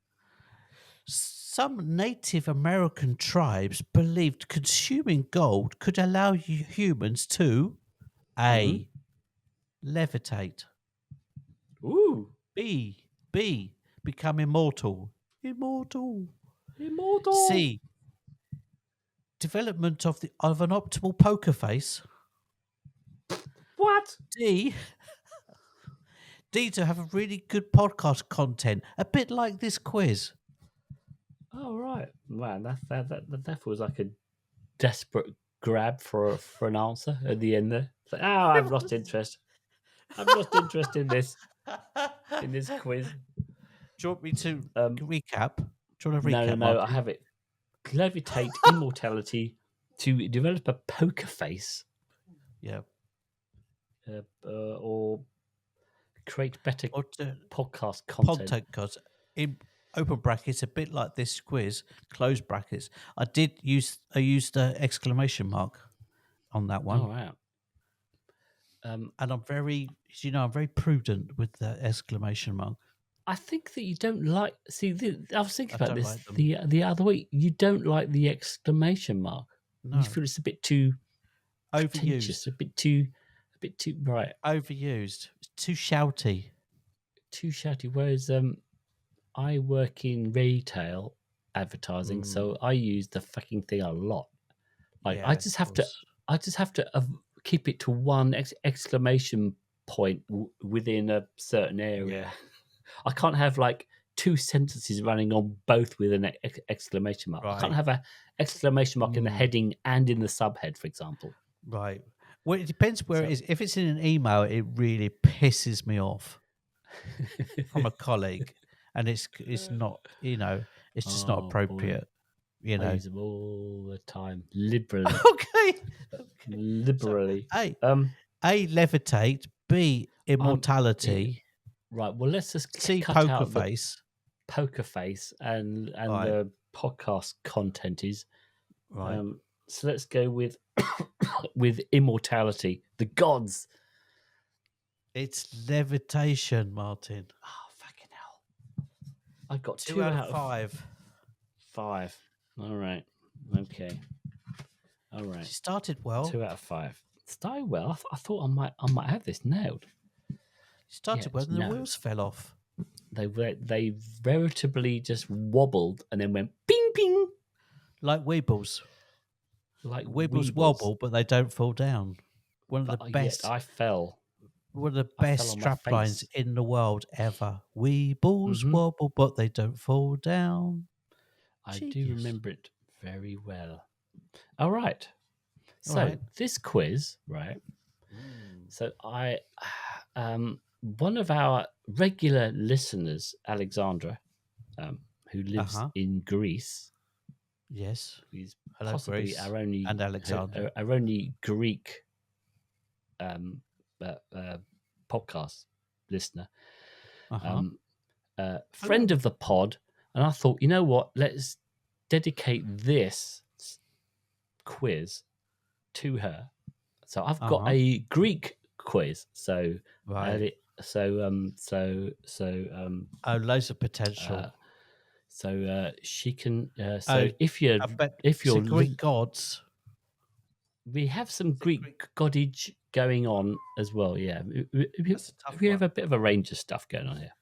Some Native American tribes believed consuming gold could allow humans to A. Levitate. Ooh. B. Become immortal. Immortal. C. Development of an optimal poker face. What? D. To have a really good podcast content, a bit like this quiz. Oh right, man, that feels like a desperate grab for an answer at the end there. It's like, oh, I've lost interest. I've lost interest in this quiz. Do you want me to recap? Do you want to recap, No, Martin? I have it. Levitate immortality to develop a poker face. Yeah. Or create better podcast content. In open brackets, a bit like this quiz, close brackets. I used the exclamation mark on that one. Oh wow. And I'm very prudent with the exclamation mark. I think that you don't like. See, I was thinking about this like the other week. You don't like the exclamation mark. No. You feel it's a bit too overused, a bit too right. Overused. It's too shouty. Whereas I work in retail advertising, so I use the fucking thing a lot. Like I just have to keep it to one exclamation point within a certain area. Yeah. I can't have like two sentences running on both with an exclamation mark. Right. I can't have an exclamation mark in the heading and in the subhead, for example. Right. Well, it depends where it is. If it's in an email, it really pisses me off from a colleague, and it's not, it's just not appropriate. Boy. I use them all the time, liberally. Okay. Liberally. So, A, levitate. B, immortality. Right. Well, let's just C, cut poker out face. The poker face and the podcast content is. Right. So let's go with immortality. The gods. It's levitation, Martin. Oh, fucking hell. I got 2 out of 5. 5. All right. Okay. All right. She started well. 2 out of 5. Started well. I thought I might have this nailed. Started well, and the wheels fell off. They veritably just wobbled and then went ping ping. Like Weebles. Like Weebles wobble, but they don't fall down. One of the best. I fell. One of the best strap lines in the world ever. Weebles wobble, but they don't fall down. I do remember it very well. All right. So this quiz, right? So one of our regular listeners, Alexandra, who lives in Greece. Yes. Who's Hello, possibly Greece our only and Alexandra. Our only Greek podcast listener, Uh-huh. friend Hello. of the pod, and I thought, you know what? Let's dedicate this quiz to her. So I've got Uh-huh. a Greek quiz. So I had Right. it. Oh, loads of potential. She can. Oh, So if you're I bet if it's the you're Greek gods. we have some Is it Greek Greek? godage going on as well. Yeah, That's a tough we have one. a bit of a range of stuff going on here.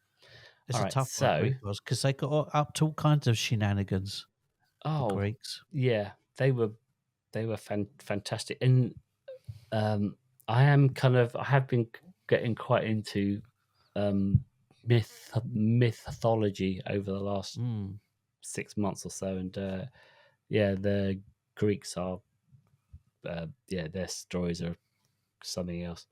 It's All a right, tough one, so Greek gods, because they got up to all kinds of shenanigans. The oh Greeks. yeah, they were fantastic, and I have been getting quite into mythology over the last Mm. 6 months or so, and yeah, the Greeks are their stories are something else.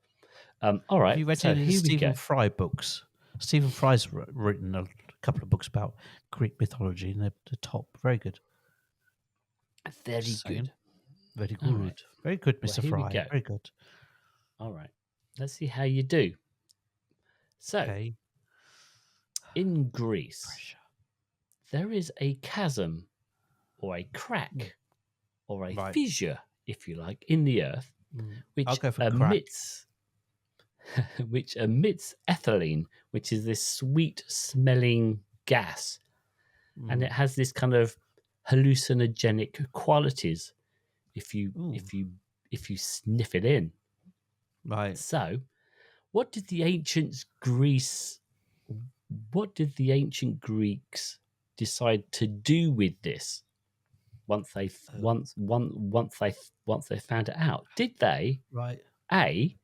All Have right, you read so any of the here we go. Stephen Fry books? Stephen Fry's written a couple of books about Greek mythology, and they're top. Very good. Very Just saying. good. Very All right. good. Very good, Well, Mr. here we Fry. go. Very good. All right. Let's see how you do. So, Okay. in Greece, Pressure. there is a chasm or a Mm. crack or a Right. fissure, if you like, in the earth, I'll which go for crack. emits ethylene, which is this sweet smelling gas, and it has this kind of hallucinogenic qualities if you Ooh. if you sniff it in. Right. So, what did the ancient Greeks decide to do with this once they found it out? Did they Right. A,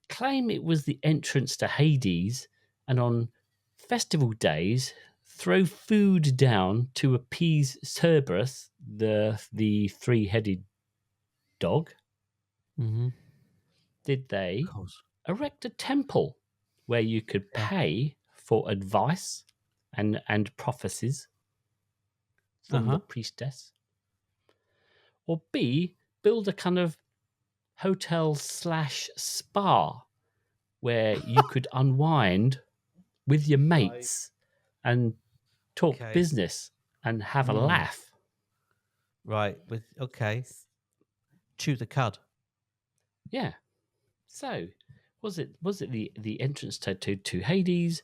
claim it was the entrance to Hades, and on festival days throw food down to appease Cerberus, the three-headed dog? Mm-hmm. Did Of they course. erect a temple where you could Yeah. pay for advice and prophecies from the priestess? Or B, build a kind of hotel slash spa where you could unwind with your Right. mates and talk Okay. business and have a laugh? Right. Chew the cud. Yeah. So was it the entrance to Hades?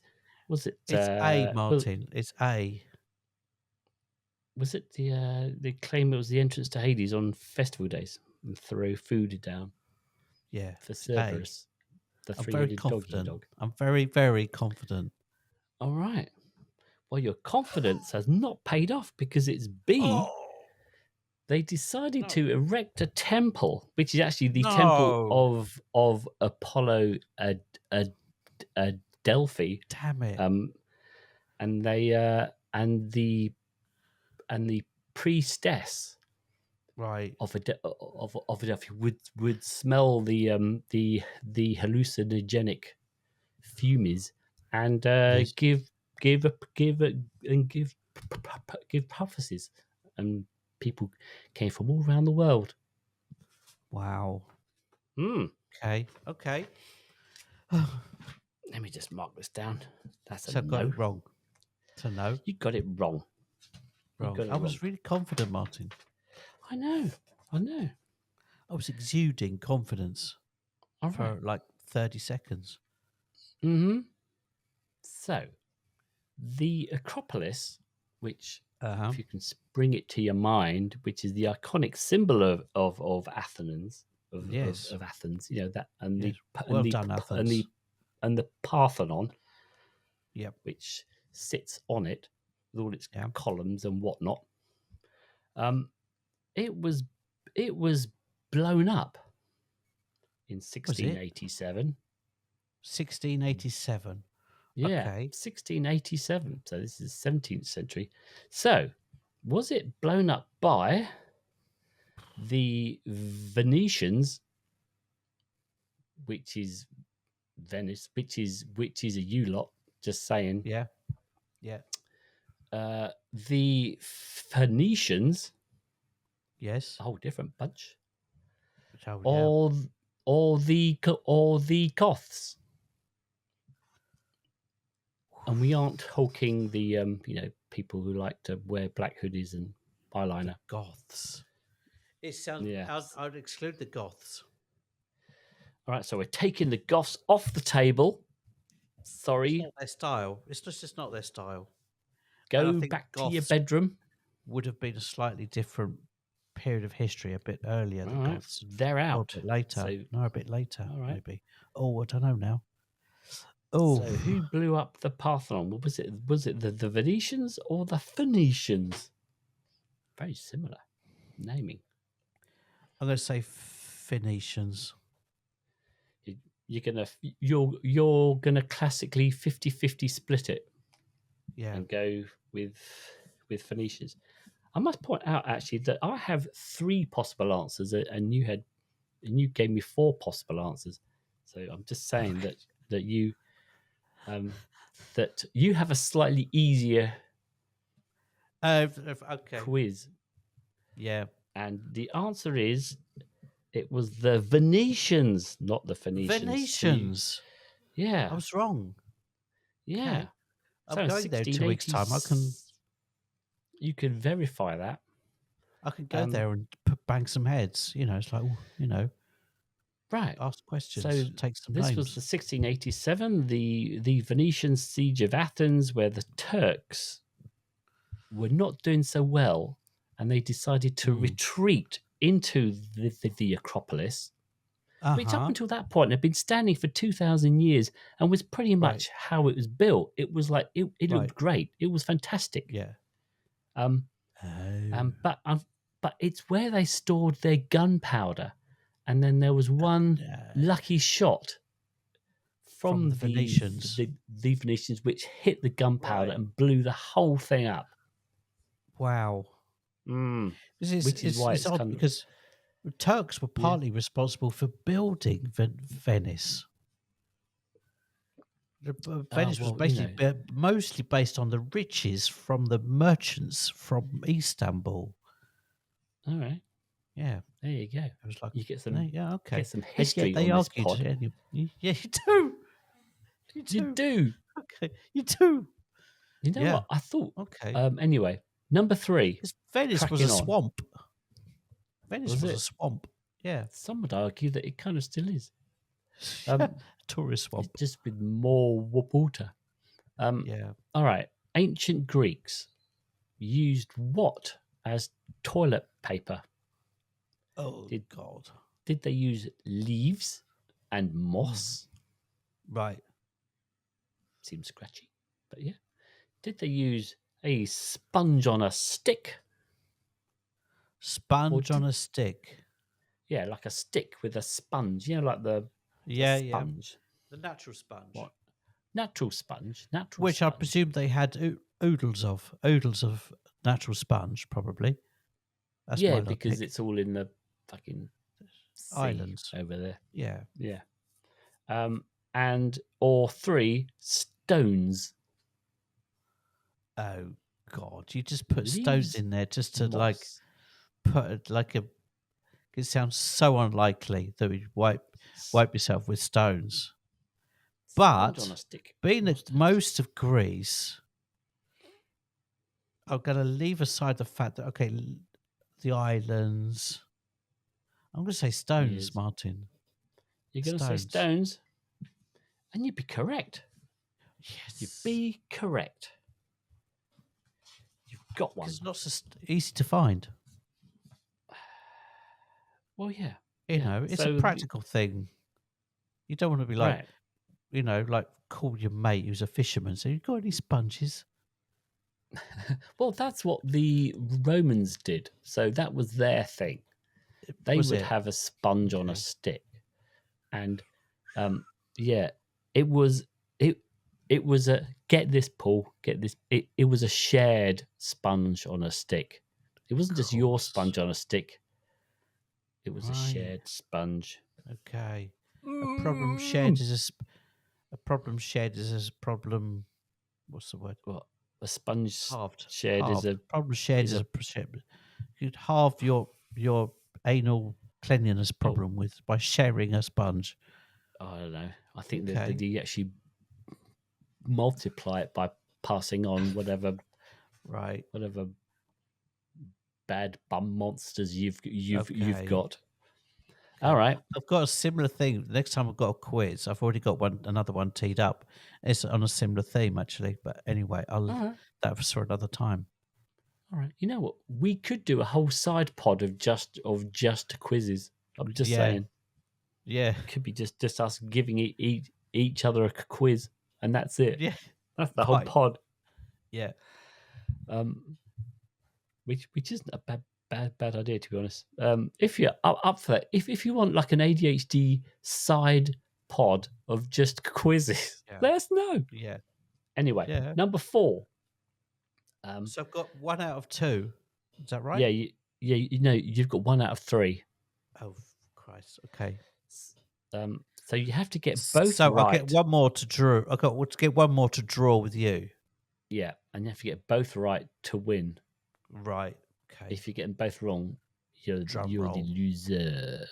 Was it It's A, Martin. It's A. was it the claim it was the entrance to Hades on festival days and throw food down Yeah. for It's A. Cerberus, the I'm very three-headed confident. dog? I'm very, very confident. All right. Well, your confidence has not paid off because it's B. Oh They decided no! to erect a temple, which is actually the temple No! of Apollo Delphi, Damn it! and they and the priestess Right. of Delphi would smell the hallucinogenic fumes and Yes. give and give prophecies, and people came from all around the world. Wow. Hmm. Okay. Okay. Let me just mark this down. That's a So I got no. it wrong. So no. You got it wrong. You Wrong. got it I wrong. was really confident, Martin. I know. I was exuding confidence All for right. like 30 seconds. Mm-hmm. So, the Acropolis, which, if you can bring it to your mind, which is the iconic symbol of Athens, Yes. of Athens, you know that, and Yes. the Well done, Athens. and the Parthenon, Yep. which sits on it with all its Yeah. columns and whatnot. It was blown up in Was it? 1687. 1687. Yeah, Okay. 1687. So this is 17th century. So was it blown up by the Venetians, which is Venice, which is a you lot? Just saying. Yeah. Yeah. The Phoenicians, Yes. a whole different bunch, Oh, yeah. or the Goths. and we aren't talking the people who like to wear black hoodies and The eyeliner. goths. It sounds. Yeah. I'd exclude the goths. All right, so we're taking the goths off the table. It's Sorry. not their style. It's just not their style. And I Go think back to your goths bedroom. would have been a slightly different period of history, a bit earlier. The All right, goths. they're Or out. a bit later. So, No, a bit later, all right. maybe. Oh, I don't know now. Oh, So who blew up the Parthenon? What was it? Was it the Venetians or the Phoenicians? Very similar naming. I'm going to say Phoenicians. You're gonna classically 50-50 split it. Yeah. And go with Phoenicians. I must point out actually that I have 3 possible answers, and you gave me 4 possible answers. So I'm just saying that you have a slightly easier Okay. quiz. Yeah. And the answer is it was the Venetians, not the Phoenicians. Venetians. Yeah. I was wrong. Yeah. Okay. I'm So going there 2 weeks' time. You can verify that. I can go there and bang some heads. It's like, right. Ask questions. So take some this names. was the 1687, the Venetian siege of Athens, where the Turks were not doing so well, and they decided to retreat into the Acropolis, which up until that point had been standing for 2,000 years and was pretty much how it was built. It was like it looked great. It was fantastic. Yeah. But it's where they stored their gunpowder, and then there was one lucky shot from the Venetians, the Venetians, which hit the gunpowder and blew the whole thing up. Wow. Which is why it's odd because the Turks were partly responsible for building Venice. Venice was basically mostly based on the riches from the merchants from Istanbul. All right. Yeah. There you go. It was like you get some. Okay. Get some history they on this argued, pod. Yeah, you do. You do. Okay, you do. You know what? I thought. Okay. Anyway, number 3. Venice was a swamp. Venice was a swamp. Yeah. Some would argue that it kind of still is. Tourist swamp. Just with more water. Yeah. All right. Ancient Greeks used what as toilet paper? Oh, God. Did they use leaves and moss? Right. Seems scratchy, but yeah. Did they use a sponge on a stick? Sponge on a stick? Yeah, like a stick with a sponge. Like the sponge. The natural sponge. What? Natural sponge. Which I presume they had oodles of natural sponge, probably. That's because it's all in the fucking islands over there. Yeah. Yeah. Or 3 stones. Oh God! You just put stones in there just to It sounds so unlikely that you wipe yourself with stones. But on a stick. Being that most of Greece, I'm going to leave aside the fact that the islands. I'm going to say stones, Martin. You're going to say stones, and you'd be correct. Yes, you'd be correct. You've got one. It's not so easy to find. Well, yeah. It's a practical thing. You don't want to be like, call your mate who's a fisherman. So, you got any sponges? Well, that's what the Romans did. So that was their thing. They would have a sponge on a stick, and it was a get this, Paul, get this. It was a shared sponge on a stick. It wasn't just your sponge on a stick. It was a shared sponge. Okay. A problem shared is a problem. What's the word? What? A sponge halved. shared is a problem. Shared is a. You'd halve your anal cleanliness problem by sharing a sponge. I don't know. I think that he actually multiply it by passing on whatever Right. bad bum monsters you've Okay. got. All Okay. right. I've got a similar thing. The next time I've got a quiz, I've already got another one teed up. It's on a similar theme actually. But anyway, All right. that was for another time. All right. You know what? We could do a whole side pod of just quizzes. I'm just saying. Yeah. It could be just us giving each other a quiz, and that's it. Yeah. That's the whole pod. Yeah. Which isn't a bad idea, to be honest. If you're up for that, if you want like an ADHD side pod of just quizzes, let us know. Yeah. Anyway, Yeah. number 4. So I've got 1 out of 2. Is that right? Yeah, you've got 1 out of 3. Oh Christ. Okay. So you have to get both so right. I'll get one more to draw. I've got to get one more to draw with you. Yeah, and you have to get both right to win. Right. Okay. If you get them both wrong, you're roll. the loser.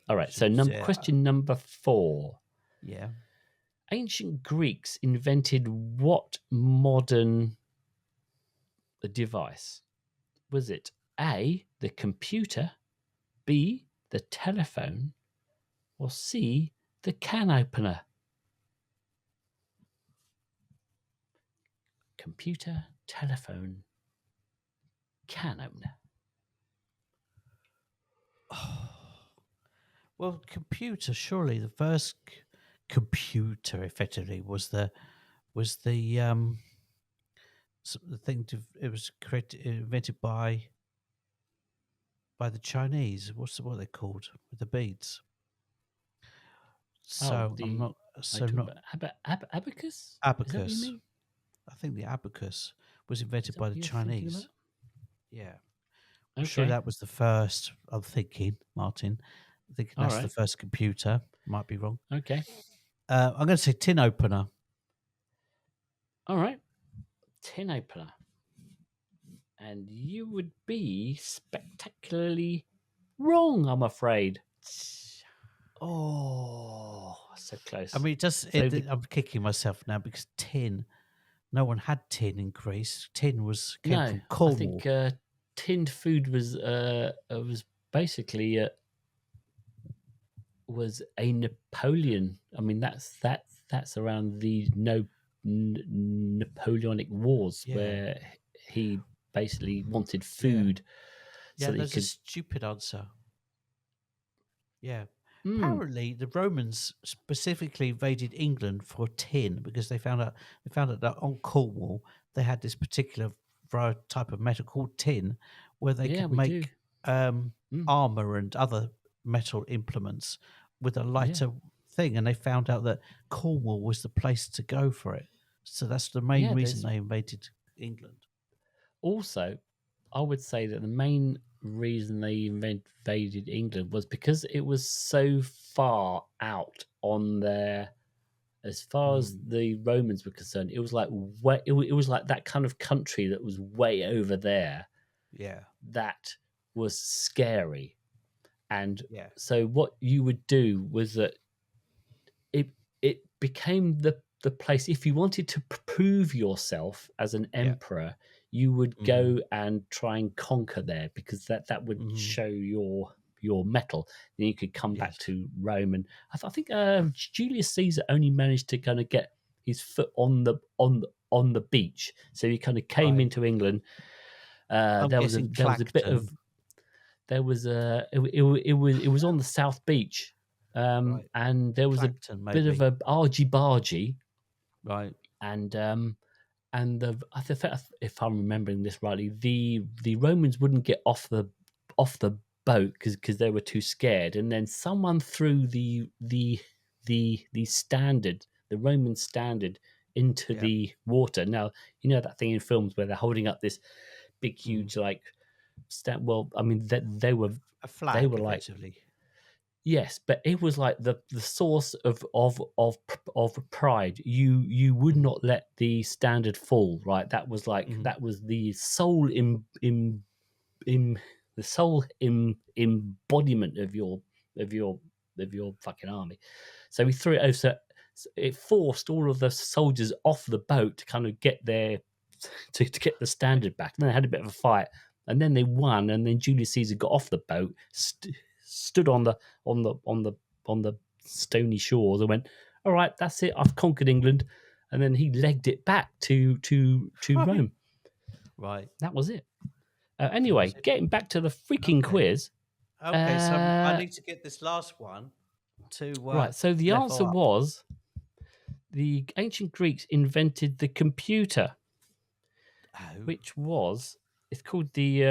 All right. So question number 4. Yeah. Ancient Greeks invented what modern device? Was it A, the computer, B, the telephone, or C, the can opener? Computer, telephone, can opener. Oh. Well, computer. Surely the first computer, effectively, was the thing. It was invented by the Chinese. What are they called with the beads? So I'm not. So not abacus. abacus. Is that what you mean? I think the abacus was invented by the you're Chinese. Yeah. I'm Okay. sure that was the first. I'm thinking, Martin. I think that's the first computer. Might be wrong. Okay. I'm going to say tin opener. All right. Tin opener. And you would be spectacularly wrong, I'm afraid. Oh, so close. I mean, I'm kicking myself now because tin. No one had tin in Greece. Tin came from Cornwall. I think tinned food was basically was a Napoleon. I mean, that's around the Napoleonic Wars where he basically wanted food. Yeah, that's a stupid answer. Yeah. Apparently, the Romans specifically invaded England for tin because they found out that on Cornwall they had this particular type of metal called tin, where they could make armor and other metal implements with a lighter thing, and they found out that Cornwall was the place to go for it. So that's the main reason they invaded England. Also, I would say that the main reason they invaded England was because it was so far out on their, as far as the Romans were concerned, it was like it was like that kind of country that was way over there. Yeah, that was scary, and so what you would do was that it became the place. If you wanted to prove yourself as an emperor, you would go and try and conquer there because that would show your mettle. Then you could come back to Rome, and I think Julius Caesar only managed to kind of get his foot on the beach, so he kind of came into England. There was a bit of it was on the South Beach, and there was Clacton, a bit of a argy-bargy, right? And if I'm remembering this rightly, the Romans wouldn't get off the boat because they were too scared, and then someone threw the standard, the Roman standard, into the water. Now you know that thing in films where they're holding up this big, huge well, I mean they were a flag. They were effectively. Like, yes, but it was like the source of pride. You would not let the standard fall, right? That was like that was the sole the sole embodiment of your fucking army. So we threw it over. it forced all of the soldiers off the boat to kind of get their to get the standard back. And then they had a bit of a fight, and then they won. And then Julius Caesar got off the boat, stood on the stony shores, and went, "All right, that's it. I've conquered England." And then he legged it back to Rome. Right. That was it. Anyway, getting back to the freaking quiz. Okay, so I need to get this last one to right. So the answer was the ancient Greeks invented the computer, which was it's called the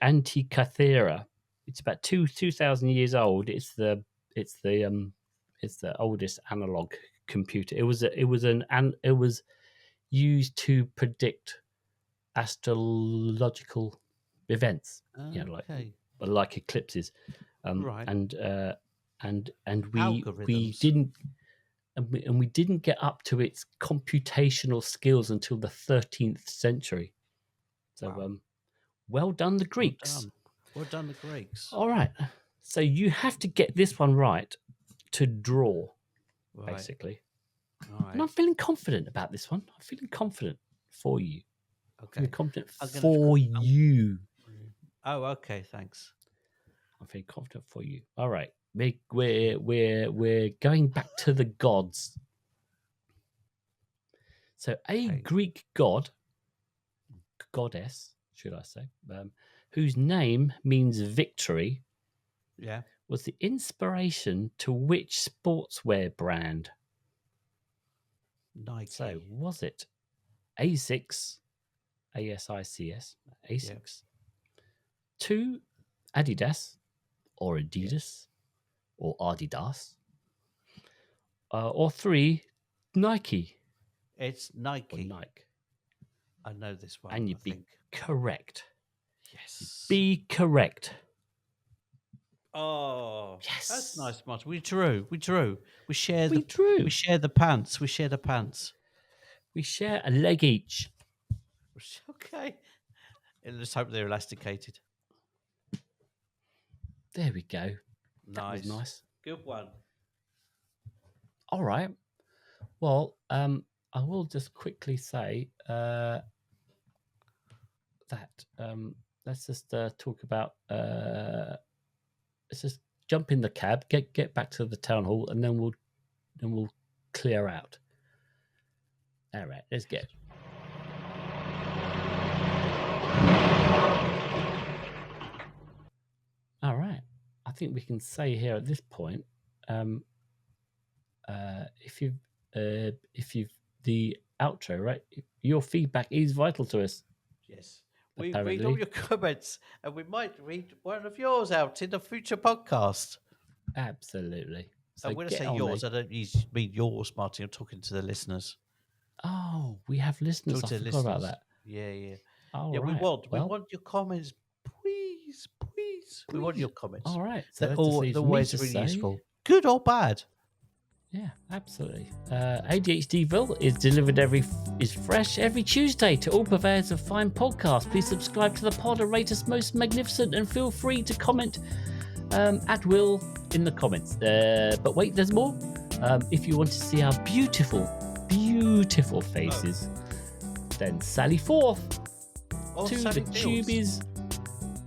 Antikythera. It's about 2,000 years old. It's the oldest analog computer. It was used to predict astrological events, like eclipses, right. And we didn't get up to its computational skills until the 13th century. So well done the Greeks. Well done the Greeks. All right, so you have to get this one right to draw, basically. All right. And I'm feeling confident about this one. I'm feeling confident for you. Okay. I'm confident for you. Oh, okay. Thanks. I'm feeling confident for you. All right, we're going back to the gods. So Greek goddess, should I say, whose name means victory, was the inspiration to which sportswear brand? Nike. So was it Asics, ASICS, Asics, 2, Adidas, or Adidas, or Adidas, or 3, Nike? It's Nike. Or Nike. I know this one. And you'd be correct. Yes. Be correct. Oh, yes. That's nice, Martin. We drew. We share the pants. We share the pants. We share a leg each. Okay. Let's hope they're elasticated. There we go. Nice. That was nice. Good one. All right. Well, I will just quickly say that let's just talk about. Let's just jump in the cab, get back to the town hall, and then we'll clear out. All right, let's go. All right, I think we can say here at this point, if you've the outro, right? Your feedback is vital to us. Yes. We read all your comments, and we might read one of yours out in a future podcast. Absolutely. So when I say yours, I don't mean yours, Martin. I'm talking to the listeners. Oh, we have listeners. I forgot about that. Yeah. Oh, yeah, right. We want your comments, please. We want your comments. All right. So they're always really useful, good or bad. Yeah, absolutely. ADHDville is fresh every Tuesday to all purveyors of fine podcasts. Please subscribe to the pod and rate us most magnificent, and feel free to comment at will in the comments. But wait, there's more. If you want to see our beautiful faces, then sally forth to the tubies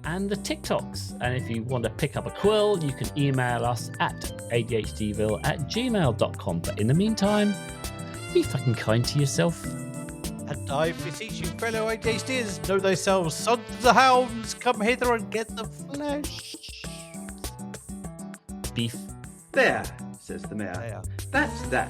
and the TikToks. And if you want to pick up a quill, you can email us at ADHDville@gmail.com. But in the meantime, be fucking kind to yourself. And I beseech you, fellow ADHDers, know thyselves, sons of the hounds, come hither and get the flesh. Beef. There, says the mayor. There. That's that.